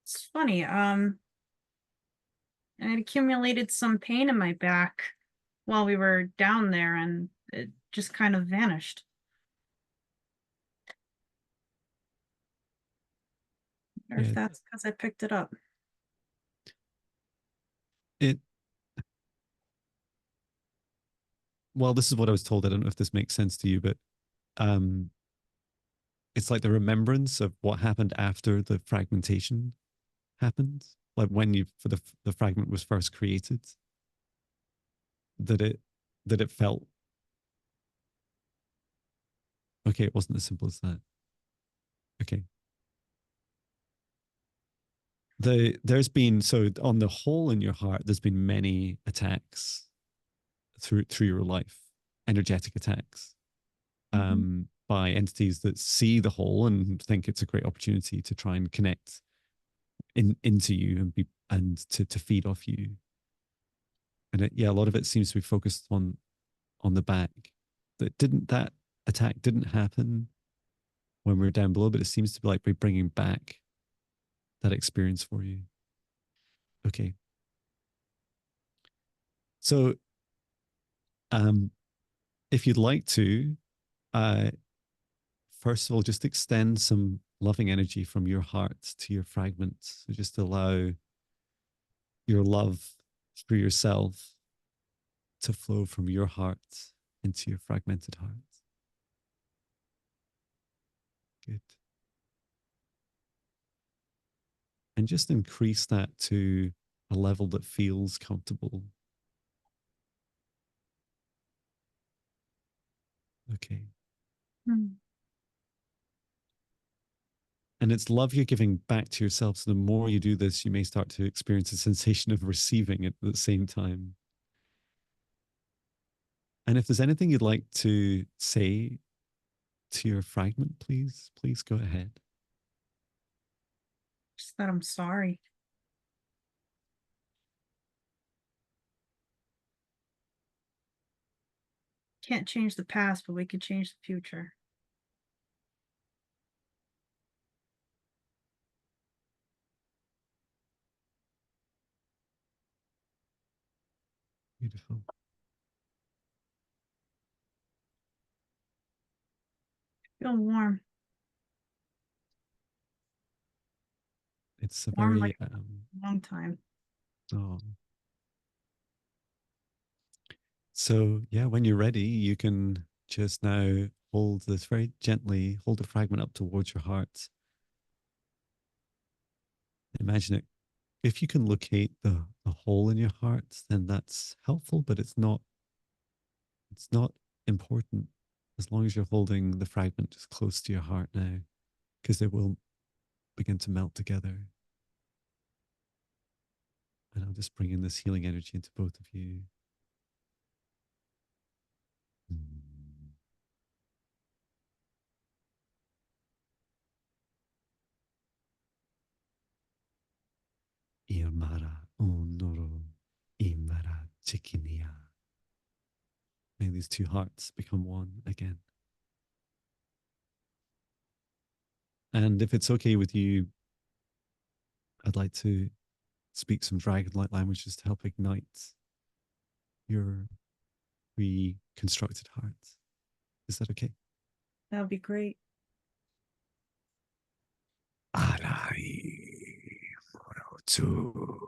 It's funny. I had accumulated some pain in my back while we were down there, and it just kind of vanished. Or if Yeah. that's because I picked it up. It, well, this is what I was told. I don't know if this makes sense to you, but um, it's like the remembrance of what happened after the fragmentation happened, like when you for the fragment was first created, that it felt okay. It wasn't as simple as that. Okay. There's been, so on the hole in your heart, there's been many attacks through your life, energetic attacks, Mhm. by entities that see the hole and think it's a great opportunity to try and connect into you and be and to feed off you. And yeah, a lot of it seems to be focused on the back. That attack didn't happen when we were down below, but it seems to be like we're bringing back that experience for you. Okay. So, um, if you'd like to, uh, first of all, just extend some loving energy from your heart to your fragment. So just allow your love for yourself to flow from your heart into your fragmented heart. Good. And just increase that to a level that feels comfortable. Okay. Hmm. And it's love you're giving back to yourself. So the more you do this, you may start to experience a sensation of receiving it at the same time. And if there's anything you'd like to say to your fragment, please go ahead. Just that I'm sorry. Can't change the past, but we can change the future. Beautiful. Feel warm. It's a Warm very like a long time. oh. So yeah, when you're ready, you can just now hold this very gently, hold the fragment up towards your heart. Imagine it. If you can locate the hole in your heart, then that's helpful, but it's not important as long as you're holding the fragment just close to your heart now, because it will begin to melt together. And I'll just bring in this healing energy into both of you. Irmara onoro imara chikinia. May these two hearts become one again. And if it's okay with you, I'd like to speak some dragon-like languages to help ignite your reconstructed heart. Is that okay? That would be great. Arai morotu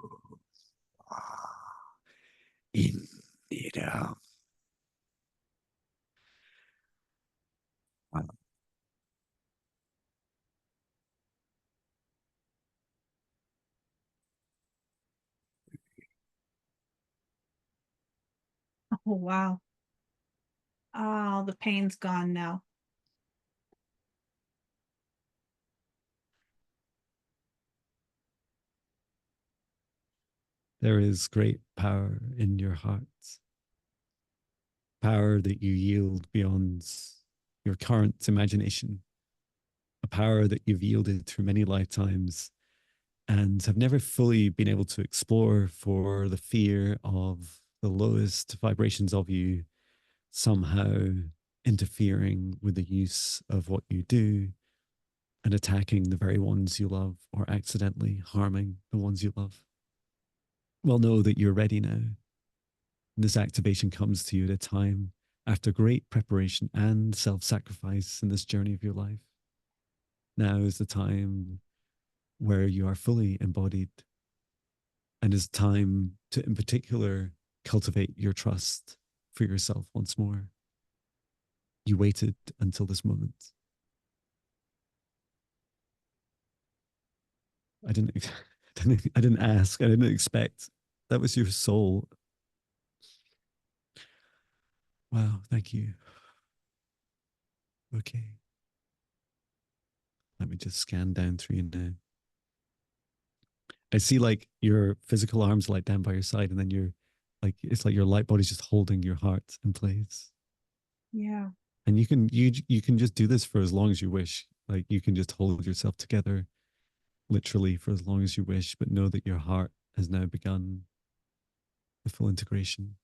indira. Oh, wow. Oh, the pain's gone now. There is great power in your heart, power that you yield beyond your current imagination, a power that you've yielded through many lifetimes and have never fully been able to explore for the fear of the lowest vibrations of you somehow interfering with the use of what you do and attacking the very ones you love or accidentally harming the ones you love. Well, know that you're ready now. This activation comes to you at a time after great preparation and self sacrifice in this journey of your life. Now is the time where you are fully embodied and it's time to, in particular, cultivate your trust for yourself once more. You waited until this moment. I didn't, I didn't ask. I didn't expect. That was your soul. Wow. Thank you. Okay. Let me just scan down through you now. I see like your physical arms light down by your side, and then you're like it's like your light body's just holding your heart in place. Yeah. And you can just do this for as long as you wish. Like you can just hold yourself together literally for as long as you wish, but know that your heart has now begun the full integration.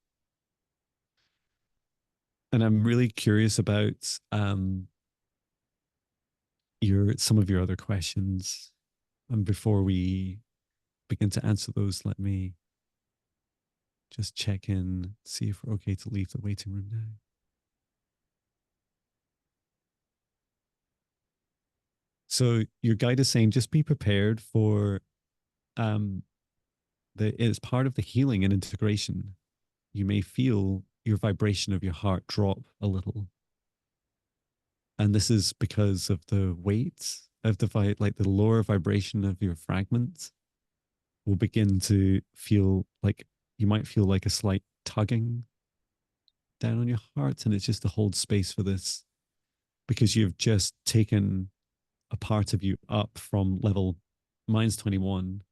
And I'm really curious about your some of your other questions. And before we begin to answer those, let me just check in, see if we're okay to leave the waiting room now. So your guide is saying just be prepared for um as part of the healing and integration, you may feel your vibration of your heart drop a little. And this is because of the weight of like the lower vibration of your fragment will begin to feel like you might feel like a slight tugging down on your heart. And it's just to hold space for this because you've just taken a part of you up from level -21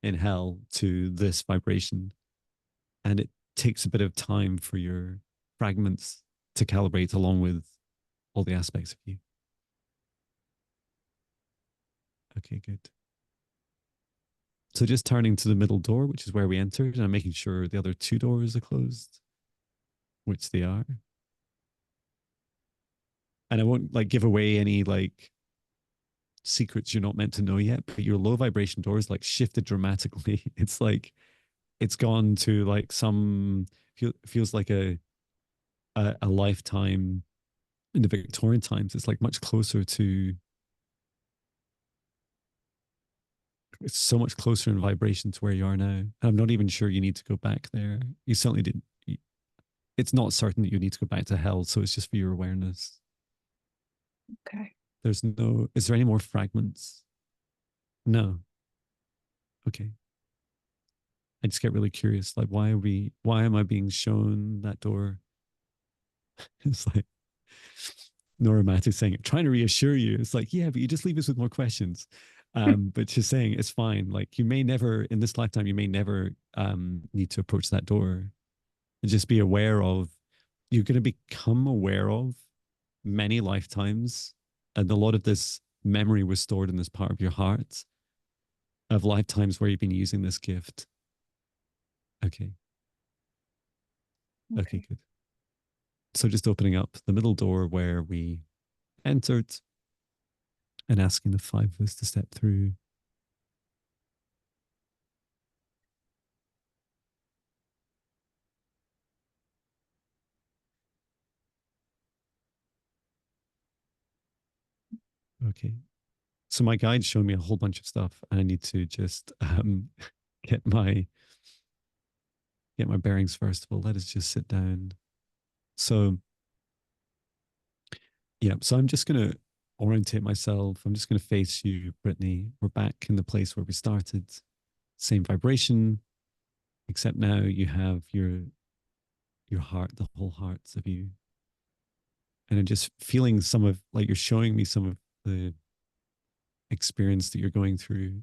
in hell to this vibration. And it takes a bit of time for your fragments to calibrate along with all the aspects of you. Okay, good. So just turning to the middle door, which is where we entered, and I'm making sure the other two doors are closed, which they are. And I won't like give away any like secrets you're not meant to know yet, but your low vibration door is like shifted dramatically. It's like it's gone to like feels like a lifetime in the Victorian times. It's like much closer to it's so much closer in vibration to where you are now. And I'm not even sure you need to go back there. You certainly didn't. It's not certain that you need to go back to hell. So it's just for your awareness. Okay. There's no, is there any more fragments? No. Okay. I just get really curious. Like, why am I being shown that door? It's like Noromayata saying, trying to reassure you. It's like, yeah, but you just leave us with more questions. But she's saying it's fine. Like you may never, in this lifetime, you may never need to approach that door. And just be aware of, you're going to become aware of many lifetimes. And a lot of this memory was stored in this part of your heart of lifetimes where you've been using this gift. Okay. Okay, Okay. good. So just opening up the middle door where we entered and asking the five of us to step through. Okay. So my guide showed me a whole bunch of stuff and I need to just get my get my bearings first of all. Let us just sit down. So yeah, so I'm just gonna orientate myself. I'm just gonna face you, Brittany. We're back in the place where we started. Same vibration, except now you have your heart, the whole hearts of you. And I'm just feeling some of like you're showing me some of the experience that you're going through.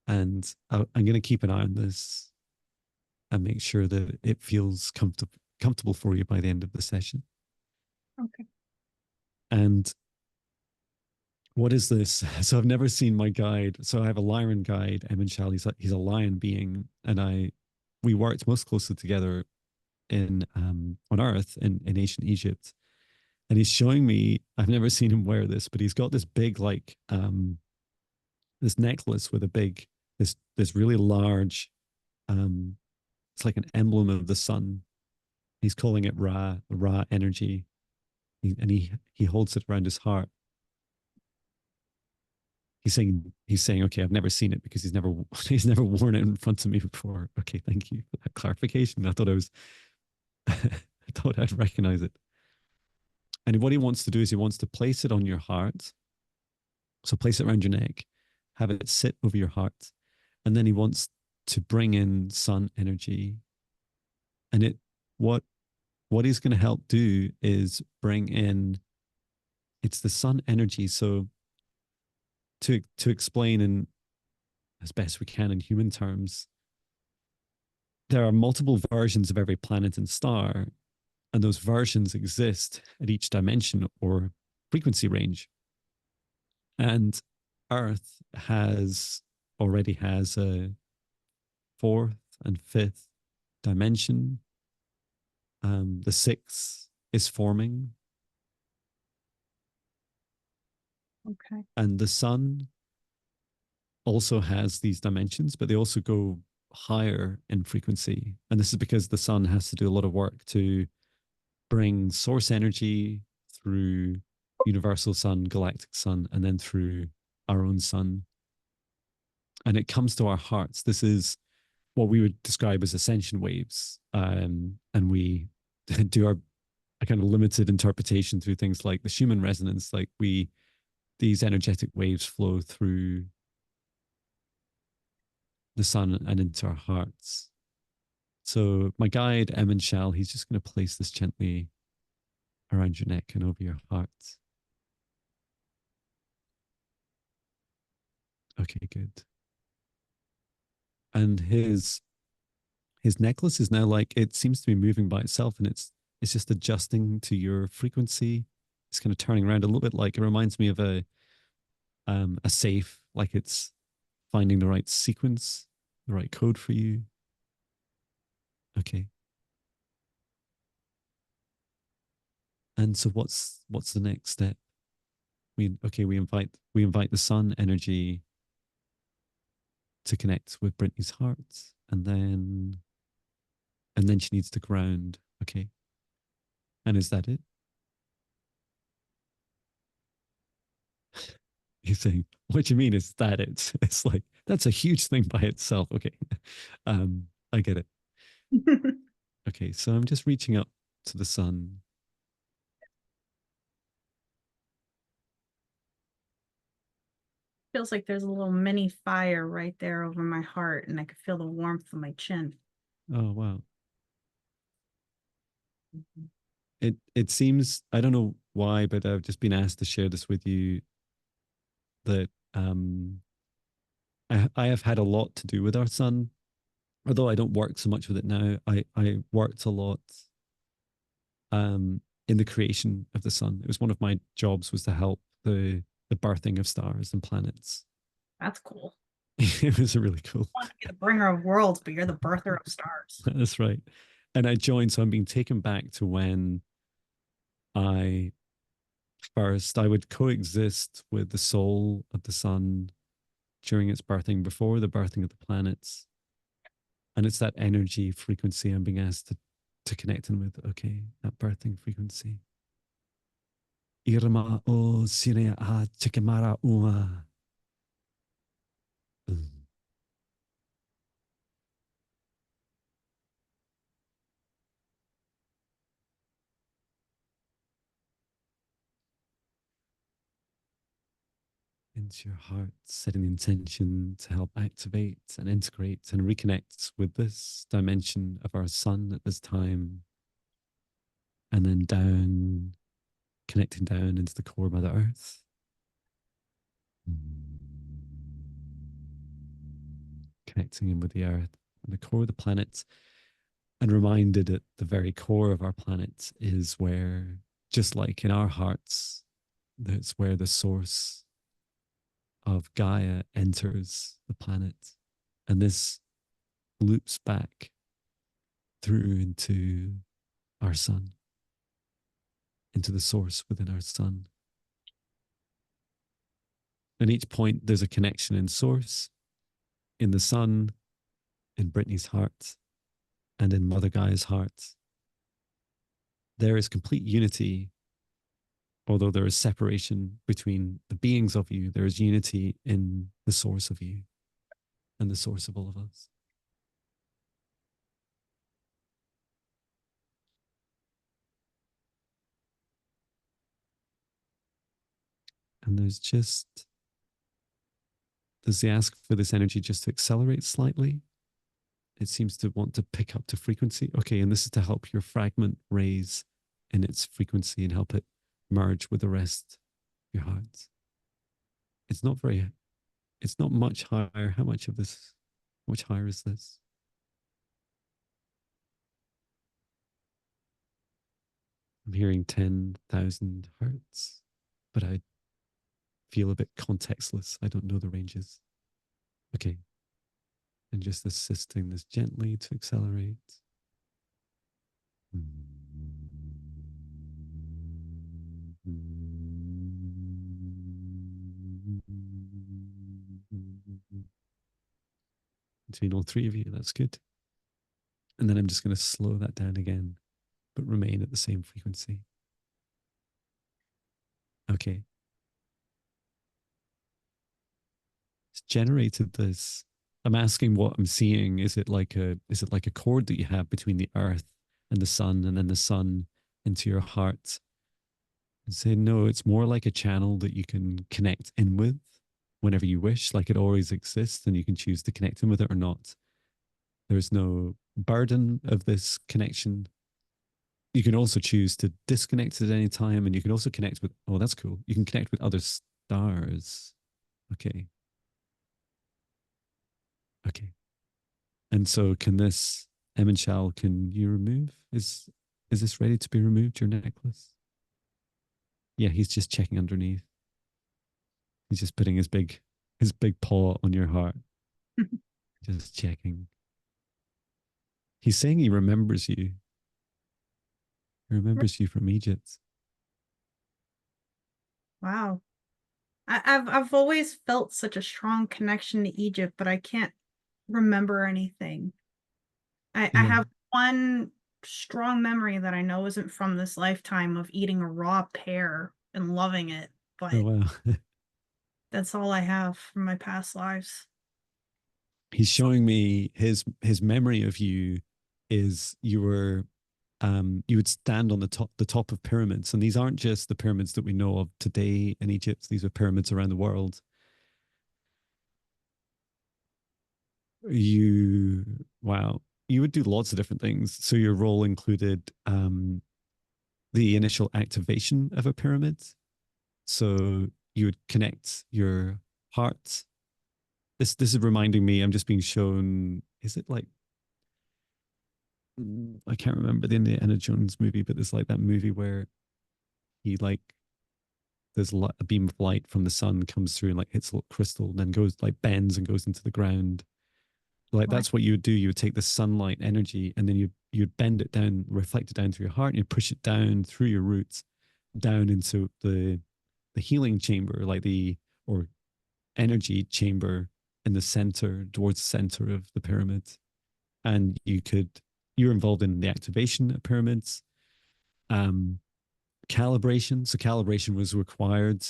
And I'm going to keep an eye on this and make sure that it feels comfortable for you by the end of the session. Okay. And what is this? So I've never seen my guide. So I have a lion guide, Emin Shal. He's a lion being, and we worked most closely together in on Earth in ancient Egypt. And he's showing me. I've never seen him wear this, but he's got this big like this necklace with a big this really large it's like an emblem of the sun. He's calling it Ra, the Ra energy, and he holds it around his heart. He's saying, okay, I've never seen it because he's never he's never worn it in front of me before. Okay, thank you for that clarification. I thought I was I thought I'd recognize it. And what he wants to do is he wants to place it on your heart. So place it around your neck, have it sit over your heart, and then he wants to bring in sun energy. And what what he's going to help do is bring in it's the sun energy. So to explain in as best we can in human terms, there are multiple versions of every planet and star, and those versions exist at each dimension or frequency range. And Earth already has a fourth and fifth dimension. The sixth is forming, Okay. and the sun also has these dimensions, but they also go higher in frequency. And this is because the sun has to do a lot of work to bring source energy through universal sun, galactic sun, and then through our own sun. And it comes to our hearts. This is what we would describe as ascension waves. And we do our a kind of limited interpretation through things like the Schumann resonance. Like these energetic waves flow through the sun and into our hearts. So my guide, Emin Shell, he's just going to place this gently around your neck and over your heart. Okay, good. And his necklace is now like it seems to be moving by itself, and it's just adjusting to your frequency. It's kind of turning around a little bit, like it reminds me of a safe, like it's finding the right sequence, the right code for you. Okay. And so what's the next step? We invite the sun energy to connect with Brittany's heart, and then she needs to ground. Okay. And is that it? He's saying, what do you mean is that it? It's like that's a huge thing by itself. Okay. I get it. Okay, so I'm just reaching up to the sun. Feels like there's a little mini fire right there over my heart, and I can feel the warmth of my chin. Oh wow. It seems I don't know why, but I've just been asked to share this with you that I have had a lot to do with our sun. Although I don't work so much with it now, I worked a lot in the creation of the sun. It was one of my jobs was to help the birthing of stars and planets. That's cool. It was really cool. I want to be the bringer of worlds, but you're the birther of stars. That's right. And I joined, so I'm being taken back to when I I would coexist with the soul of the sun during its birthing, before the birthing of the planets. And it's that energy frequency I'm being asked to connect in with. Okay, that birthing frequency. Irma o sine a chikemara uma. Into your heart, setting the intention to help activate and integrate and reconnect with this dimension of our sun at this time. And then down, connecting down into the core of Mother Earth. Connecting in with the Earth and the core of the planet, and reminded at the very core of our planet is where, just like in our hearts, that's where the source of Gaia enters the planet. And this loops back through into our sun, into the source within our sun. At each point, there's a connection in source, in the sun, in Brittany's heart, and in Mother Gaia's heart. There is complete unity, although there is separation between the beings of you. There is unity in the source of you and the source of all of us. And there's the ask for this energy just to accelerate slightly. It seems to want to pick up to frequency. Okay, and this is to help your fragment raise in its frequency and help it merge with the rest of your heart. It's not much higher. How much higher is this? I'm hearing 10,000 hertz, but I feel a bit contextless. I don't know the ranges. Okay. And just assisting this gently to accelerate. Between all three of you, that's good. And then I'm just going to slow that down again, but remain at the same frequency. Okay. It's generated this. I'm asking what I'm seeing. Is it like a chord that you have between the earth and the sun, and then the sun into your heart and say, no, it's more like a channel that you can connect in with whenever you wish. Like it always exists and you can choose to connect in with it or not. There's no burden of this connection. You can also choose to disconnect at any time, and you can also connect with, oh, that's cool. You can connect with other stars. Okay. Okay. And so can this Emenshal, can you remove? Is this ready to be removed, your necklace? Yeah, he's just checking underneath. He's just putting his big paw on your heart. Just checking. He's saying he remembers you. He remembers you from Egypt. Wow. I've always felt such a strong connection to Egypt, but I can't remember anything. I Yeah. have one strong memory that I know isn't from this lifetime of eating a raw pear and loving it, Oh but wow. that's all I have from my past lives. He's showing me his memory of you is you were you would stand on the top of pyramids, and these aren't just the pyramids that we know of today in Egypt. These are pyramids around the world. You wow, you would do lots of different things. So your role included the initial activation of a pyramid. So you would connect your heart. This is reminding me. I'm just being shown. Is it like I can't remember the Indiana Jones movie, but there's like that movie where he like there's a beam of light from the sun comes through and like hits a little crystal and then goes like bends and goes into the ground. Like What? that's what you would do. You would take the sunlight energy and then you'd bend it down, reflect it down through your heart, and you push it down through your roots, down into the healing chamber, like the or energy chamber in the center, towards the center of the pyramid. And you're involved in the activation of pyramids, um, calibration. So calibration was required,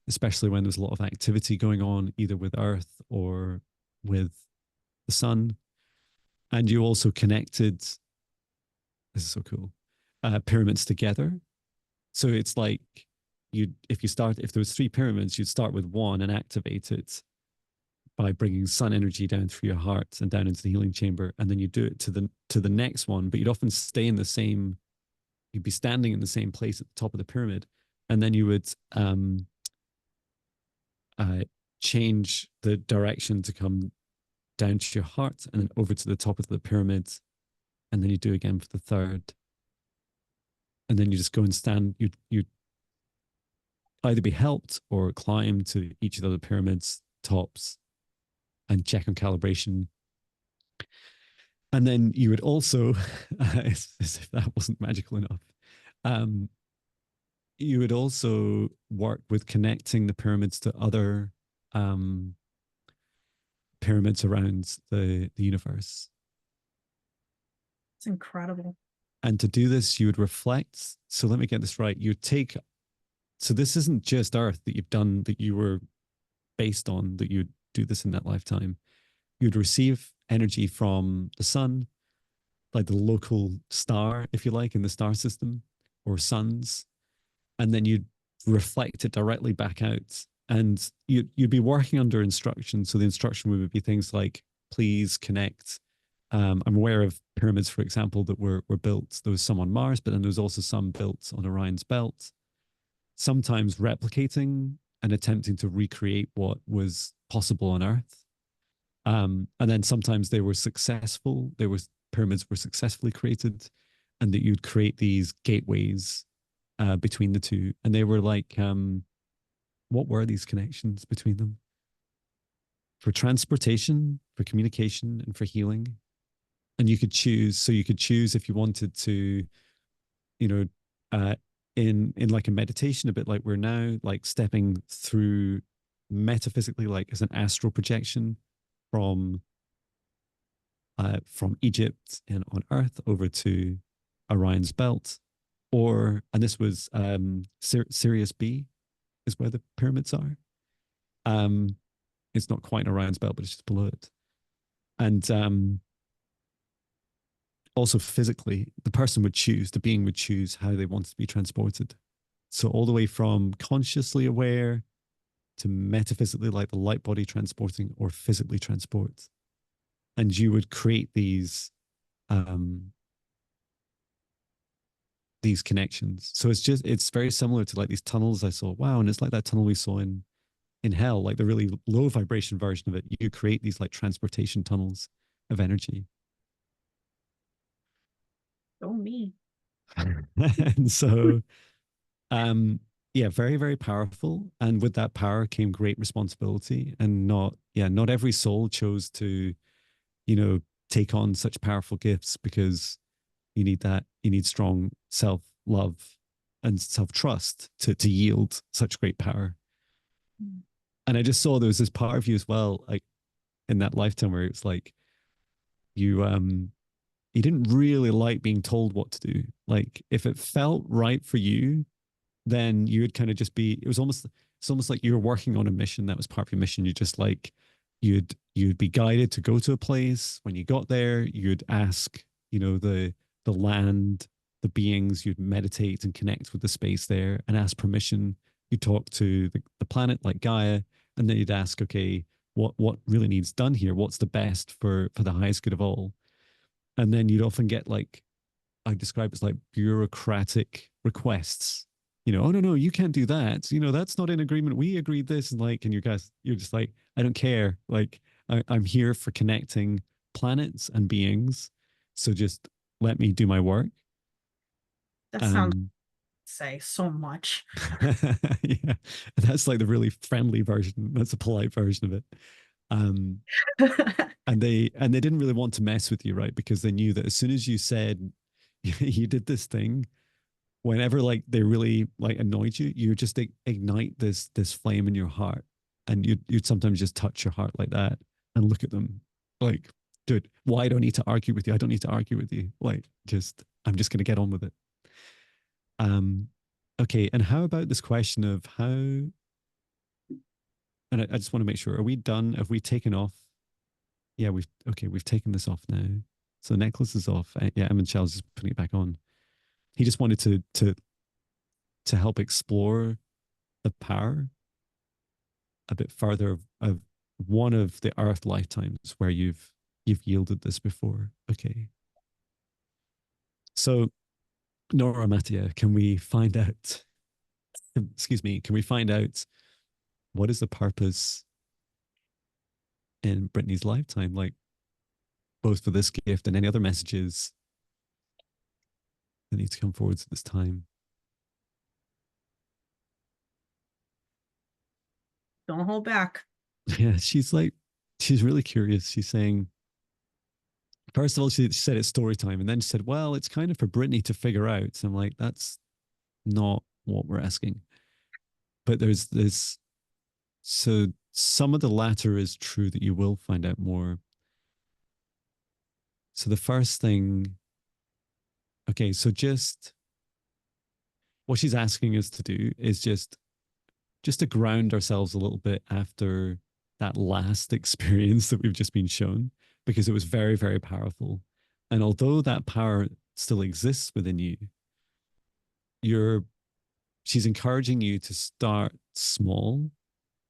especially when there's a lot of activity going on, either with Earth or with the sun. And you also connected, this is so cool, pyramids together. So it's like if there was three pyramids, you'd start with one and activate it by bringing sun energy down through your heart and down into the healing chamber, and then you do it to the next one. But you'd often stay in the same. You'd be standing in the same place at the top of the pyramid, and then you would uh, change the direction to come down to your heart and then over to the top of the pyramid, and then you do again for the third, and then you just go and stand. You either be helped or climb to each of the other pyramids tops and check on calibration. And then you would also, as if that wasn't magical enough, um, you would also work with connecting the pyramids to other um, pyramids around the universe. It's incredible. And to do this, you would reflect. So let me get this right. You take, so this isn't just Earth that you've done, that you were based on, that you'd do this in that lifetime. You'd receive energy from the sun, like the local star, if you like, in the star system, or suns, and then you'd reflect it directly back out. And you'd be working under instruction. So the instruction would be things like, please connect. I'm aware of pyramids, for example, that were built. There was some on Mars, but then there was also some built on Orion's belt, sometimes replicating and attempting to recreate what was possible on Earth. And then sometimes they were successful. There was pyramids were successfully created, and that you'd create these gateways between the two. And they were like, what were these connections between them? For transportation, for communication, and for healing. And you could choose. So you could choose if you wanted to, you know, uh, in like a meditation, a bit like we're now, like stepping through metaphysically, like as an astral projection from Egypt and on Earth over to Orion's belt, or and this was Sirius B is where the pyramids are. Um, it's not quite Orion's belt, but it's just below it. And also physically, the person would choose, the being would choose how they wanted to be transported. So all the way from consciously aware to metaphysically, like the light body transporting, or physically transport. And you would create um these connections. So it's very similar to like these tunnels I saw. Wow, and it's like that tunnel we saw in hell, like the really low vibration version of it. You create these like transportation tunnels of energy. Oh me. And so yeah, very, very powerful. And with that power came great responsibility. And not every soul chose to, take on such powerful gifts, because you need strong self-love and self-trust to yield such great power. Mm. And I just saw there was this part of you as well, like in that lifetime, where it's like you you didn't really like being told what to do. Like if it felt right for you, then you would kind of just be, it's almost like you're working on a mission that was part of your mission. You just like you'd be guided to go to a place. When you got there, you'd ask, the land, the beings, you'd meditate and connect with the space there and ask permission. You talk to the planet like Gaia, and then you'd ask, okay, what really needs done here? What's the best for the highest good of all? And then you'd often get like, I describe it as like bureaucratic requests. Oh no, no, you can't do that. That's not in agreement. We agreed this, and like, and you guys, you're just like, I don't care. Like, I'm here for connecting planets and beings. So just let me do my work. That sounds Um, say so much. yeah, that's like the really friendly version. That's a polite version of it. Um, and they didn't really want to mess with you, right? Because they knew that as soon as you said you did this thing, whenever like they really like annoyed you, you just ignite this flame in your heart, and you'd sometimes just touch your heart like that and look at them like, dude, why I don't need to argue with you? I don't need to argue with you. Like, just I'm just gonna get on with it. Um, okay, and how about this question of how? And I just want to make sure: are we done? Have we taken off? Yeah, we've taken this off now. So the necklace is off. Yeah, Emin Shell's just putting it back on. He just wanted to help explore the power a bit further of one of the Earth lifetimes where you've yielded this before. Okay. So Noromayata, can we find out, excuse me, can we find out what is the purpose in Brittany's lifetime, like both for this gift and any other messages that need to come forward at this time? Don't hold back. Yeah, she's really curious. She's saying, first of all, she said it's story time, and then she said, well, it's kind of for Brittany to figure out. So I'm like, that's not what we're asking. But there's this, so some of the latter is true, that you will find out more. So the first thing, okay, so just what she's asking us to do is just to ground ourselves a little bit after that last experience that we've just been shown, because it was very, very powerful. And although that power still exists within you, you're she's encouraging you to start small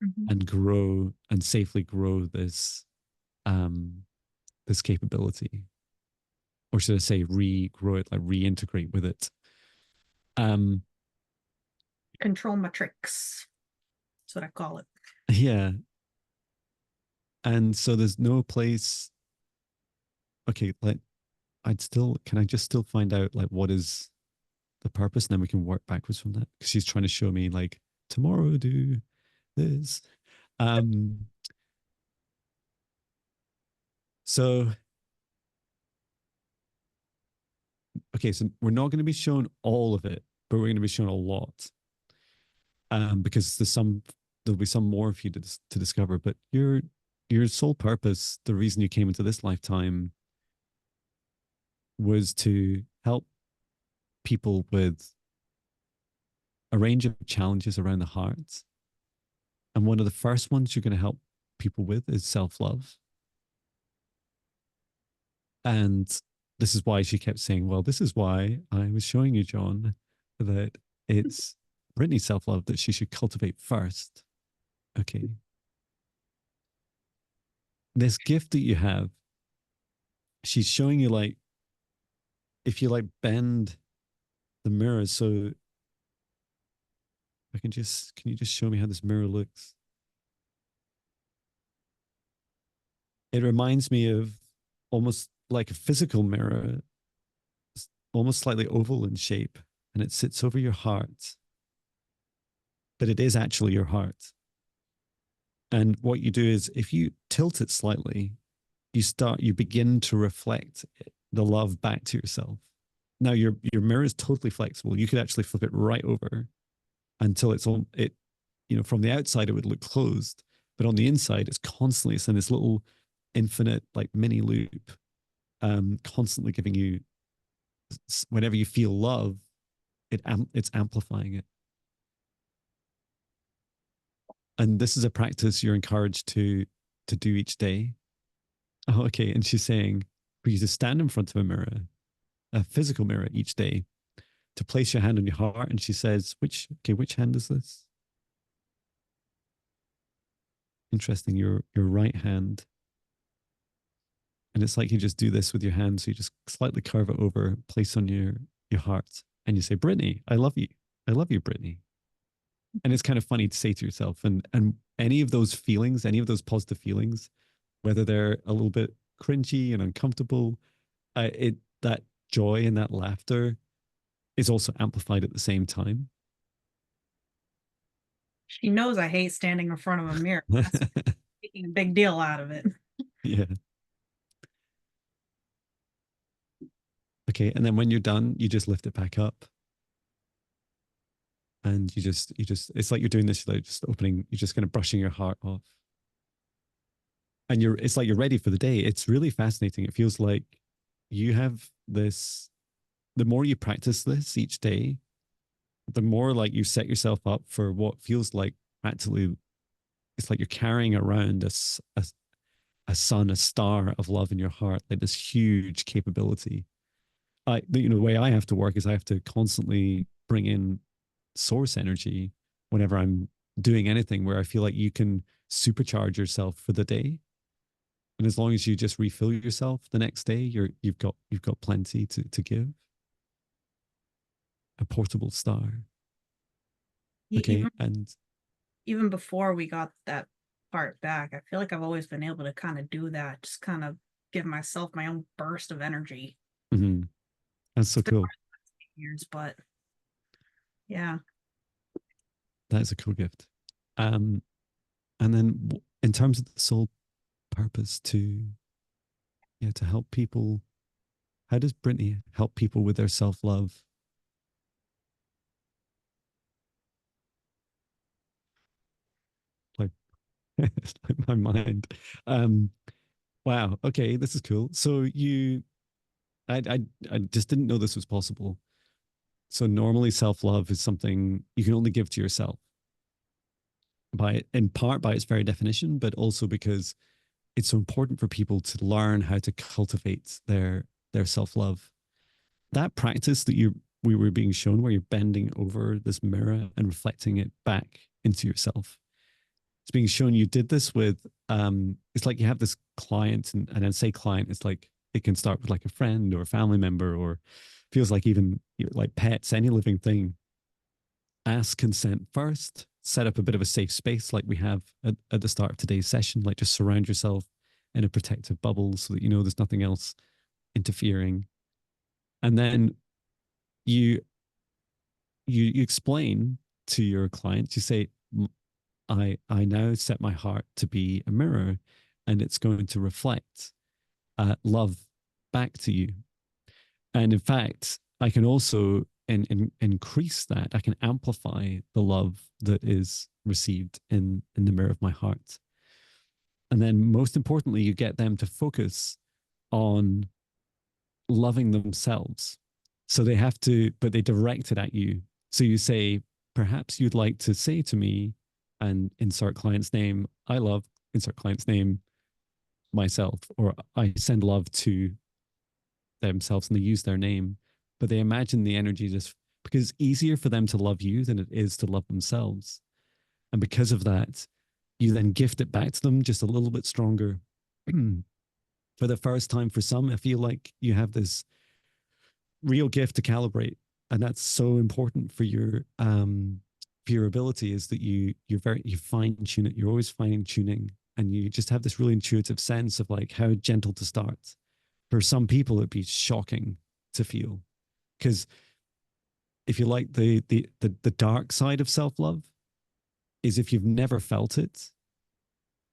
Mhm. and grow and safely grow um this capability, or should I say regrow it, like reintegrate with it. um Control matrix. That's what I call it. yeah, and so there's no place. Okay, like, can I just still find out like what is the purpose, and then we can work backwards from that, because she's trying to show me like, tomorrow do this. um so okay, so we're not going to be shown all of it, but we're going to be shown a lot, because there'll be some more for you to discover. But your sole purpose, the reason you came into this lifetime, was to help people with a range of challenges around the heart. And one of the first ones you're going to help people with is self love. And this is why she kept saying, well, this is why I was showing you, John, that it's Brittany's self love that she should cultivate first. Okay. This gift that you have, she's showing you like, if you like bend the mirror, so can you just show me how this mirror looks? It reminds me of almost like a physical mirror, almost slightly oval in shape, and it sits over your heart, but it is actually your heart. And what you do is if you tilt it slightly, you begin to reflect the love back to yourself. Now your mirror is totally flexible. You could actually flip it right over until from the outside it would look closed, but on the inside it's in this little infinite like mini loop, constantly giving you, whenever you feel love, it's amplifying it. And this is a practice you're encouraged to do each day. Oh, okay. And she's saying for you to stand in front of a mirror, a physical mirror each day, to place your hand on your heart. And she says, which hand is this? Interesting. Your right hand. And it's like you just do this with your hand. So you just slightly curve it over, place on your heart, and you say, Brittany, I love you. I love you, Brittany. And it's kind of funny to say to yourself. And any of those feelings, any of those positive feelings, whether they're a little bit cringy and uncomfortable, that joy and that laughter is also amplified at the same time. She knows I hate standing in front of a mirror. That's making a big deal out of it. Yeah. Okay. And then when you're done, you just lift it back up. And it's like you're doing this, like just opening, you're just kind of brushing your heart off. And it's like you're ready for the day. It's really fascinating. It feels like you have this, the more you practice this each day, the more like you set yourself up for what feels like practically, it's like you're carrying around a sun, a star of love in your heart, like this huge capability. The way I have to work is I have to constantly bring in source energy whenever I'm doing anything where I feel like you can supercharge yourself for the day. And as long as you just refill yourself the next day, you've got plenty to give. A portable star. Okay. Even And even before we got that part back, I feel like I've always been able to kind of do that, just kind of give myself my own burst of energy. mm-hmm, that's so It's been cool. years, but yeah. That is a cool gift. And then in terms of the sole purpose to help people, how does Brittany help people with their self-love? Like, it's like my mind. Um, wow. Okay, this is cool. So I just didn't know this was possible. So normally self-love is something you can only give to yourself, in part by its very definition, but also because it's so important for people to learn how to cultivate their self-love. That practice that we were being shown, where you're bending over this mirror and reflecting it back into yourself, it's being shown you did this with, it's like you have this client, and I'd say client, it's like it can start with like a friend or a family member, or feels like even like pets, any living thing. Ask consent first, set up a bit of a safe space like we have at the start of today's session, like just surround yourself in a protective bubble so that you know there's nothing else interfering. And then you you explain to your clients, you say, I now set my heart to be a mirror, and it's going to reflect love back to you. And in fact, I can also increase that. I can amplify the love that is received in the mirror of my heart. And then most importantly, you get them to focus on loving themselves. So they have to, but they direct it at you. So you say, perhaps you'd like to say to me, and insert client's name, I love, insert client's name, myself, or I send love to themselves and they use their name, but they imagine the energy just because it's easier for them to love you than it is to love themselves. And because of that, you then gift it back to them just a little bit stronger. For the first time for some, I feel like you have this real gift to calibrate. And that's so important for your ability is that you fine tune it. You're always fine tuning and you just have this really intuitive sense of like how gentle to start. For some people, it'd be shocking to feel because if you like the dark side of self-love is if you've never felt it,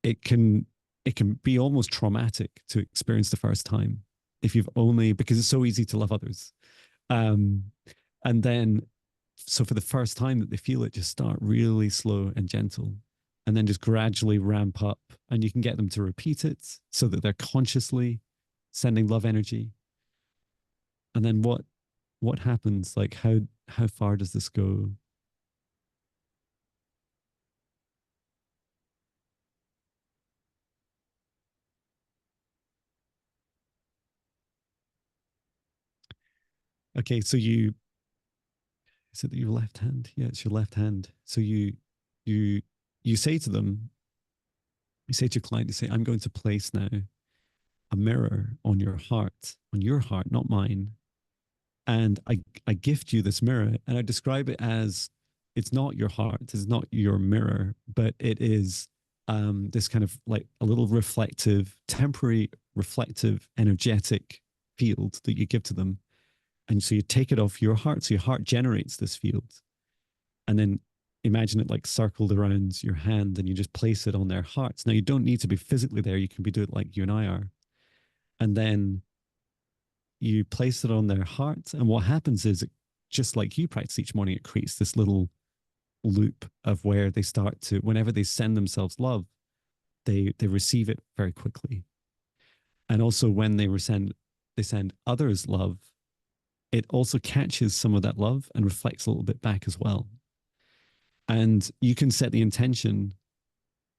it can it can be almost traumatic to experience the first time if you've only because it's so easy to love others. Um, and then so for the first time that they feel it, just start really slow and gentle and then just gradually ramp up and you can get them to repeat it so that they're consciously sending love energy. And then what happens? Like how far does this go? Okay, so you is it your left hand? Yeah, it's your left hand. So you you say to them, you say to your client, you say, I'm going to place now a mirror on your heart, not mine. And I gift you this mirror and I describe it as it's not your heart, it's not your mirror, but it is this kind of like a little reflective, temporary, reflective, energetic field that you give to them. And so you take it off your heart. So your heart generates this field. And then imagine it like circled around your hand and you just place it on their hearts. Now you don't need to be physically there. You can be doing it like you and I are. And then you place it on their heart. And what happens is, just like you practice each morning, it creates this little loop of where they start to, whenever they send themselves love, they receive it very quickly. And also when they send others love, it also catches some of that love and reflects a little bit back as well. And you can set the intention.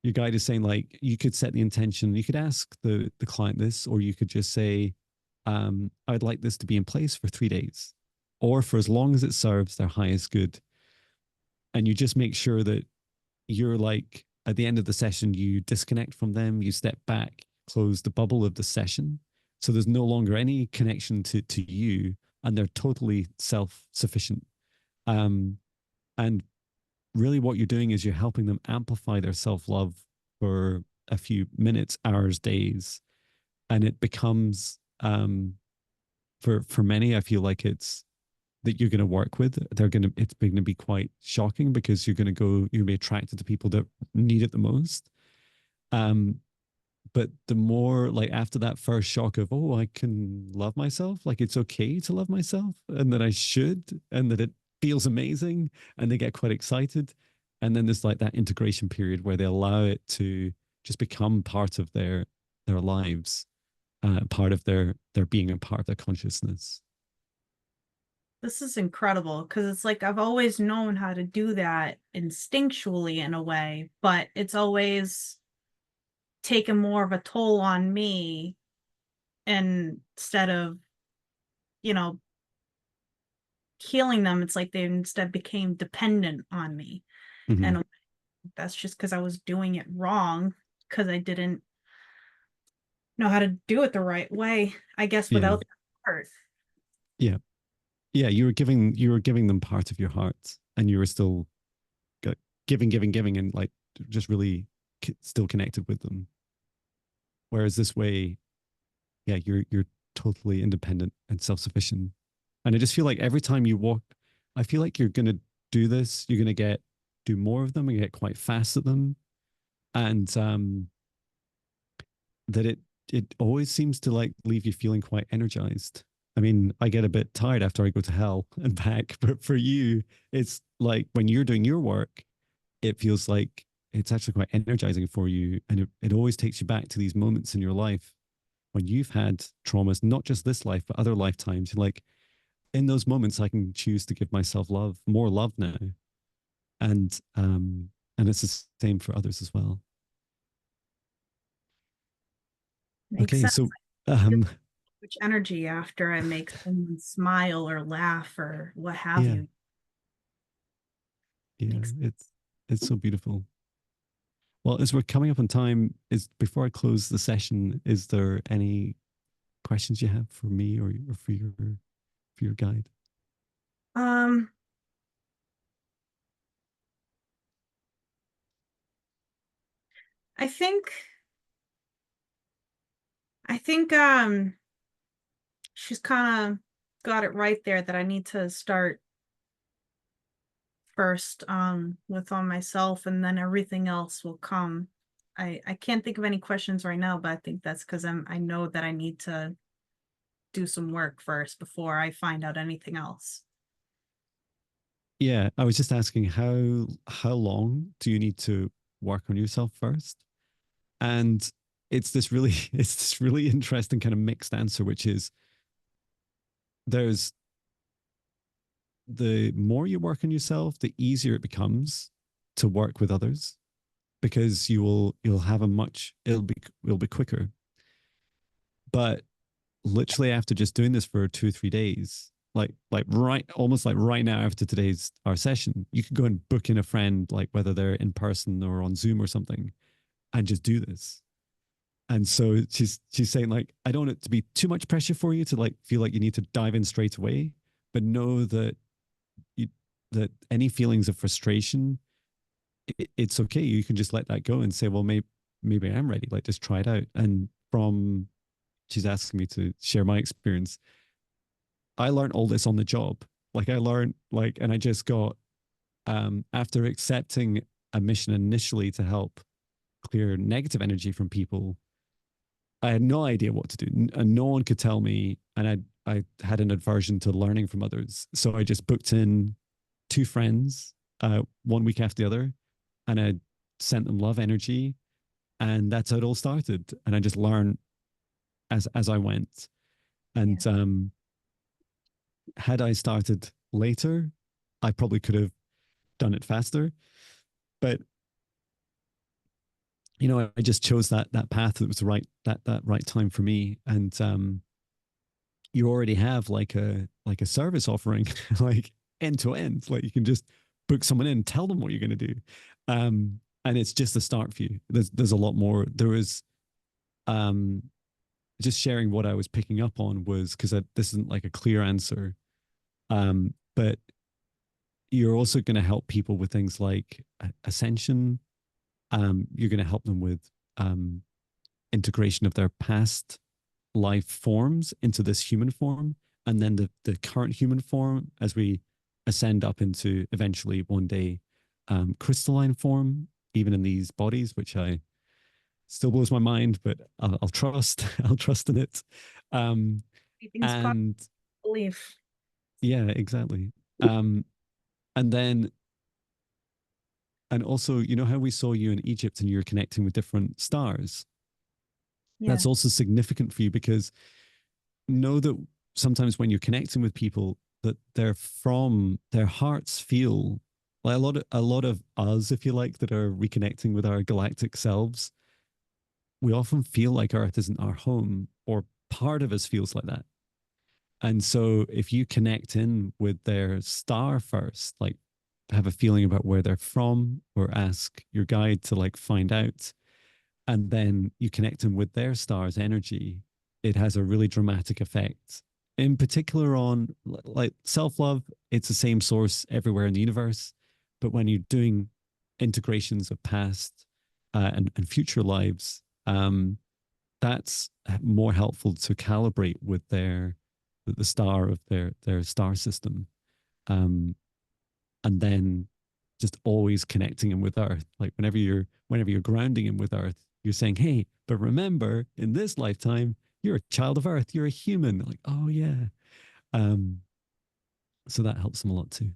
Your guide is saying like you could set the intention. You could ask the client this, or you could just say, I'd like this to be in place for 3 days, or for as long as it serves their highest good. And you just make sure that you're like at the end of the session, you disconnect from them, you step back, close the bubble of the session. So there's no longer any connection to you, and they're totally self-sufficient. And really what you're doing is you're helping them amplify their self-love for a few minutes, hours, days. And it becomes for many, I feel like it's that you're going to work with, it's going to be quite shocking because you're going to be attracted to people that need it the most. Um, but the more like after that first shock of, oh, I can love myself, like it's okay to love myself and that I should, and that it feels amazing, and they get quite excited. And then there's like that integration period where they allow it to just become part of their lives, part of their being and part of their consciousness. This is incredible because it's like I've always known how to do that instinctually in a way, but it's always taken more of a toll on me instead of, you know, healing them. It's like they instead became dependent on me. Mm-hmm. And that's just because I was doing it wrong because I didn't know how to do it the right way, I guess, Yeah. without the hurt. Yeah. Yeah. You were giving them part of your heart, and you were still giving, and like just really still connected with them. Whereas this way, yeah, you're totally independent and self sufficient. And I just feel like every time you walk, I feel like you're gonna do this. You're gonna do more of them and get quite fast at them, and that it always seems to like leave you feeling quite energized. I mean, I get a bit tired after I go to hell and back, but for you, it's like when you're doing your work, it feels like it's actually quite energizing for you. And it always takes you back to these moments in your life when you've had traumas, not just this life, but other lifetimes. You're like, in those moments, I can choose to give myself love, more love now. And it's the same for others as well. Makes Okay, sense. so um, Which energy after I make someone smile or laugh or what have Yeah, you. yeah, Makes it's so beautiful. Well, as we're coming up on time, is before I close the session, is there any questions you have for me or for your guide? um I think I think she's kind of got it right there that I need to start first with on myself and then everything else will come. I can't think of any questions right now, but I think that's because I know that I need to do some work first before I find out anything else. Yeah, I was just asking how long do you need to work on yourself first? And it's this really it's this really interesting kind of mixed answer, which is there's the more you work on yourself, the easier it becomes to work with others because you'll have a much it'll be quicker. But literally after just doing this for 2 or 3 days, like right almost like right now after today's our session, you could go and book in a friend, like whether they're in person or on Zoom or something, and just do this. And so she's saying like, I don't want it to be too much pressure for you to like feel like you need to dive in straight away, but know that you that any feelings of frustration, it's okay. You can just let that go and say, well, maybe I'm ready. Like just try it out. And from she's asking me to share my experience. I learned all this on the job. Like I learned like, and I just got after accepting a mission initially to help clear negative energy from people. I had no idea what to do, and no one could tell me. And I had an aversion to learning from others, so I just booked in two friends, 1 week after the other, and I sent them love energy, and that's how it all started. And I just learned as I went. Yeah. And had I started later, I probably could have done it faster. But you know, I just chose that path that was the right that right time for me. And you already have like a service offering, like end to end. Like you can just book someone in, tell them what you're going to do, and it's just the start for you. There's a lot more. There was um, just sharing what I was picking up on was because this isn't like a clear answer, but you're also going to help people with things like ascension. You're going to help them with um, integration of their past life forms into this human form, and then the current human form as we ascend up into eventually one day crystalline form, even in these bodies, which I still blows my mind, but I'll trust. I'll trust in it. Um, Everything's possible and belief. yeah, exactly. And then and also, you know how we saw you in Egypt and you're connecting with different stars. Yeah. That's also significant for you because know that sometimes when you're connecting with people, that they're from their hearts feel like a lot of us, if you like, that are reconnecting with our galactic selves. We often feel like Earth isn't our home, or part of us feels like that. And so if you connect in with their star first, like have a feeling about where they're from, or ask your guide to like find out, and then you connect them with their star's energy, it has a really dramatic effect. In particular, on like self love, it's the same source everywhere in the universe. But when you're doing integrations of past and future lives, that's more helpful to calibrate with the star of their star system. Um, and then just always connecting him with earth, like whenever you're grounding him with earth, you're saying, hey, but remember in this lifetime you're a child of earth, you're a human, like, oh yeah. um so that helps them a lot too.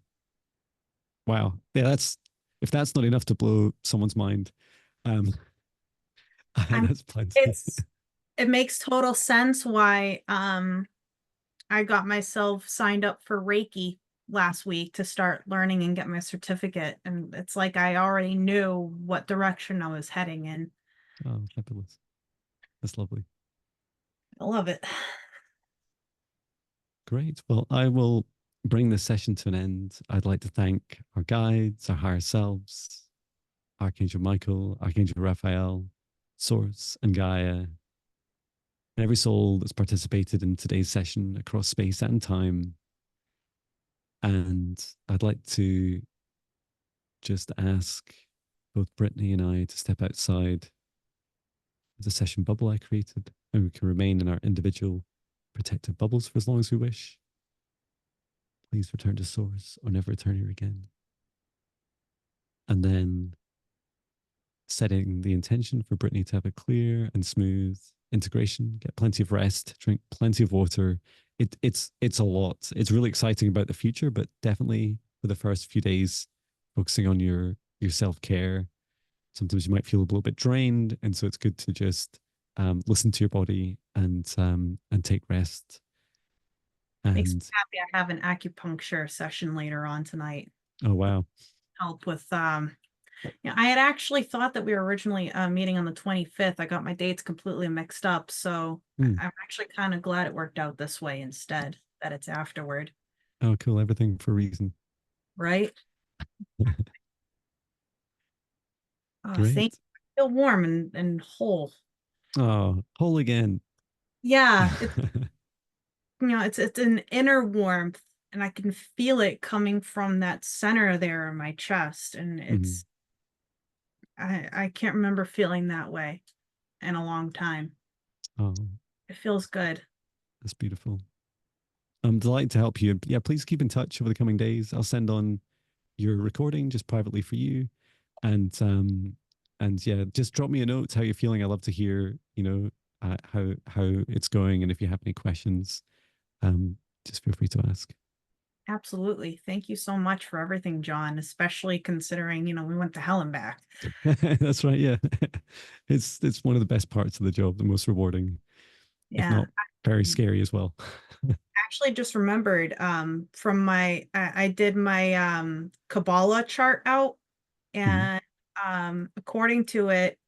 Wow, yeah, that's if that's not enough to blow someone's mind, um I'm that's plenty. it's it makes total sense why I got myself signed up for Reiki last week to start learning and get my certificate. And it's like I already knew what direction I was heading in. Oh, fabulous. That's lovely. I love it. Great. Well, I will bring this session to an end. I'd like to thank our guides, our higher selves, Archangel Michael, Archangel Raphael, Source, and Gaia, and every soul that's participated in today's session across space and time. And I'd like to just ask both Brittany and I to step outside of the session bubble I created, and we can remain in our individual protective bubbles for as long as we wish. Please return to source or never return here again. And then setting the intention for Brittany to have a clear and smooth integration, get plenty of rest, drink plenty of water. It's a lot. It's really exciting about the future, but definitely for the first few days, focusing on your self-care. Sometimes you might feel a little bit drained, and so it's good to just listen to your body and take rest. Makes me And happy I have an acupuncture session later on tonight. oh wow, Help with I had actually thought that we were originally meeting on the 25th. I got my dates completely mixed up. So mm. I'm actually kind of glad it worked out this way instead, that it's afterward. Oh cool, everything for a reason. Right? Oh, thank Great. you. I feel warm and whole. Oh, whole again. Yeah, it's an inner warmth and I can feel it coming from that center there in my chest. And Mhm. I can't remember feeling that way in a long time. Oh, It feels good. that's beautiful. I'm delighted to help you. Yeah, please keep in touch over the coming days. I'll send on your recording just privately for you, and yeah, just drop me a note how you're feeling. I love to hear, how it's going, and if you have any questions, um, just feel free to ask. Absolutely. Thank you so much for everything, John, especially considering, we went to hell and back. That's right. Yeah, it's one of the best parts of the job, the most rewarding, if Yeah. not very scary as well. Actually just remembered from I did my Kabbalah chart out, Mhm. and according to it,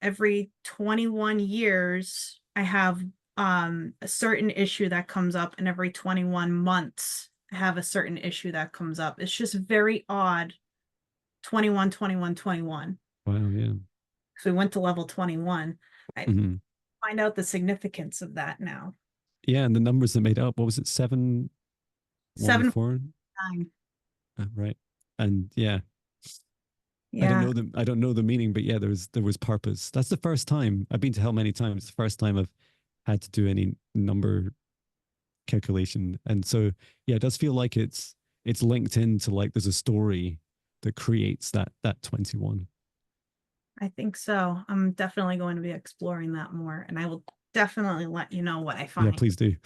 every 21 years I have a certain issue that comes up, and every 21 months I have a certain issue that comes up. It's just very odd. 21, 21, 21. Wow. Yeah. So we went to level 21. I Mhm. find out the significance of that now. Yeah, and the numbers that made up, what was it, 714? 7.9. Right. And yeah, Yeah, I don't know the meaning, but yeah, there was purpose. That's the first time I've been to hell many times. It's the first time I've had to do any number calculation. And so yeah, it does feel like it's linked into, like, there's a story that creates that 21. I think so. I'm definitely going to be exploring that more, and I will definitely let you know what I Yeah, find. please do.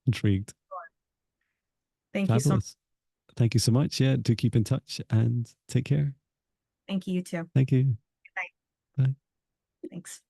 Intrigued. Thank you so much. Fabulous. Thank you so much. Yeah, do keep in touch and take care. Thank you, you too. Good Thank you. night. Bye. Thanks.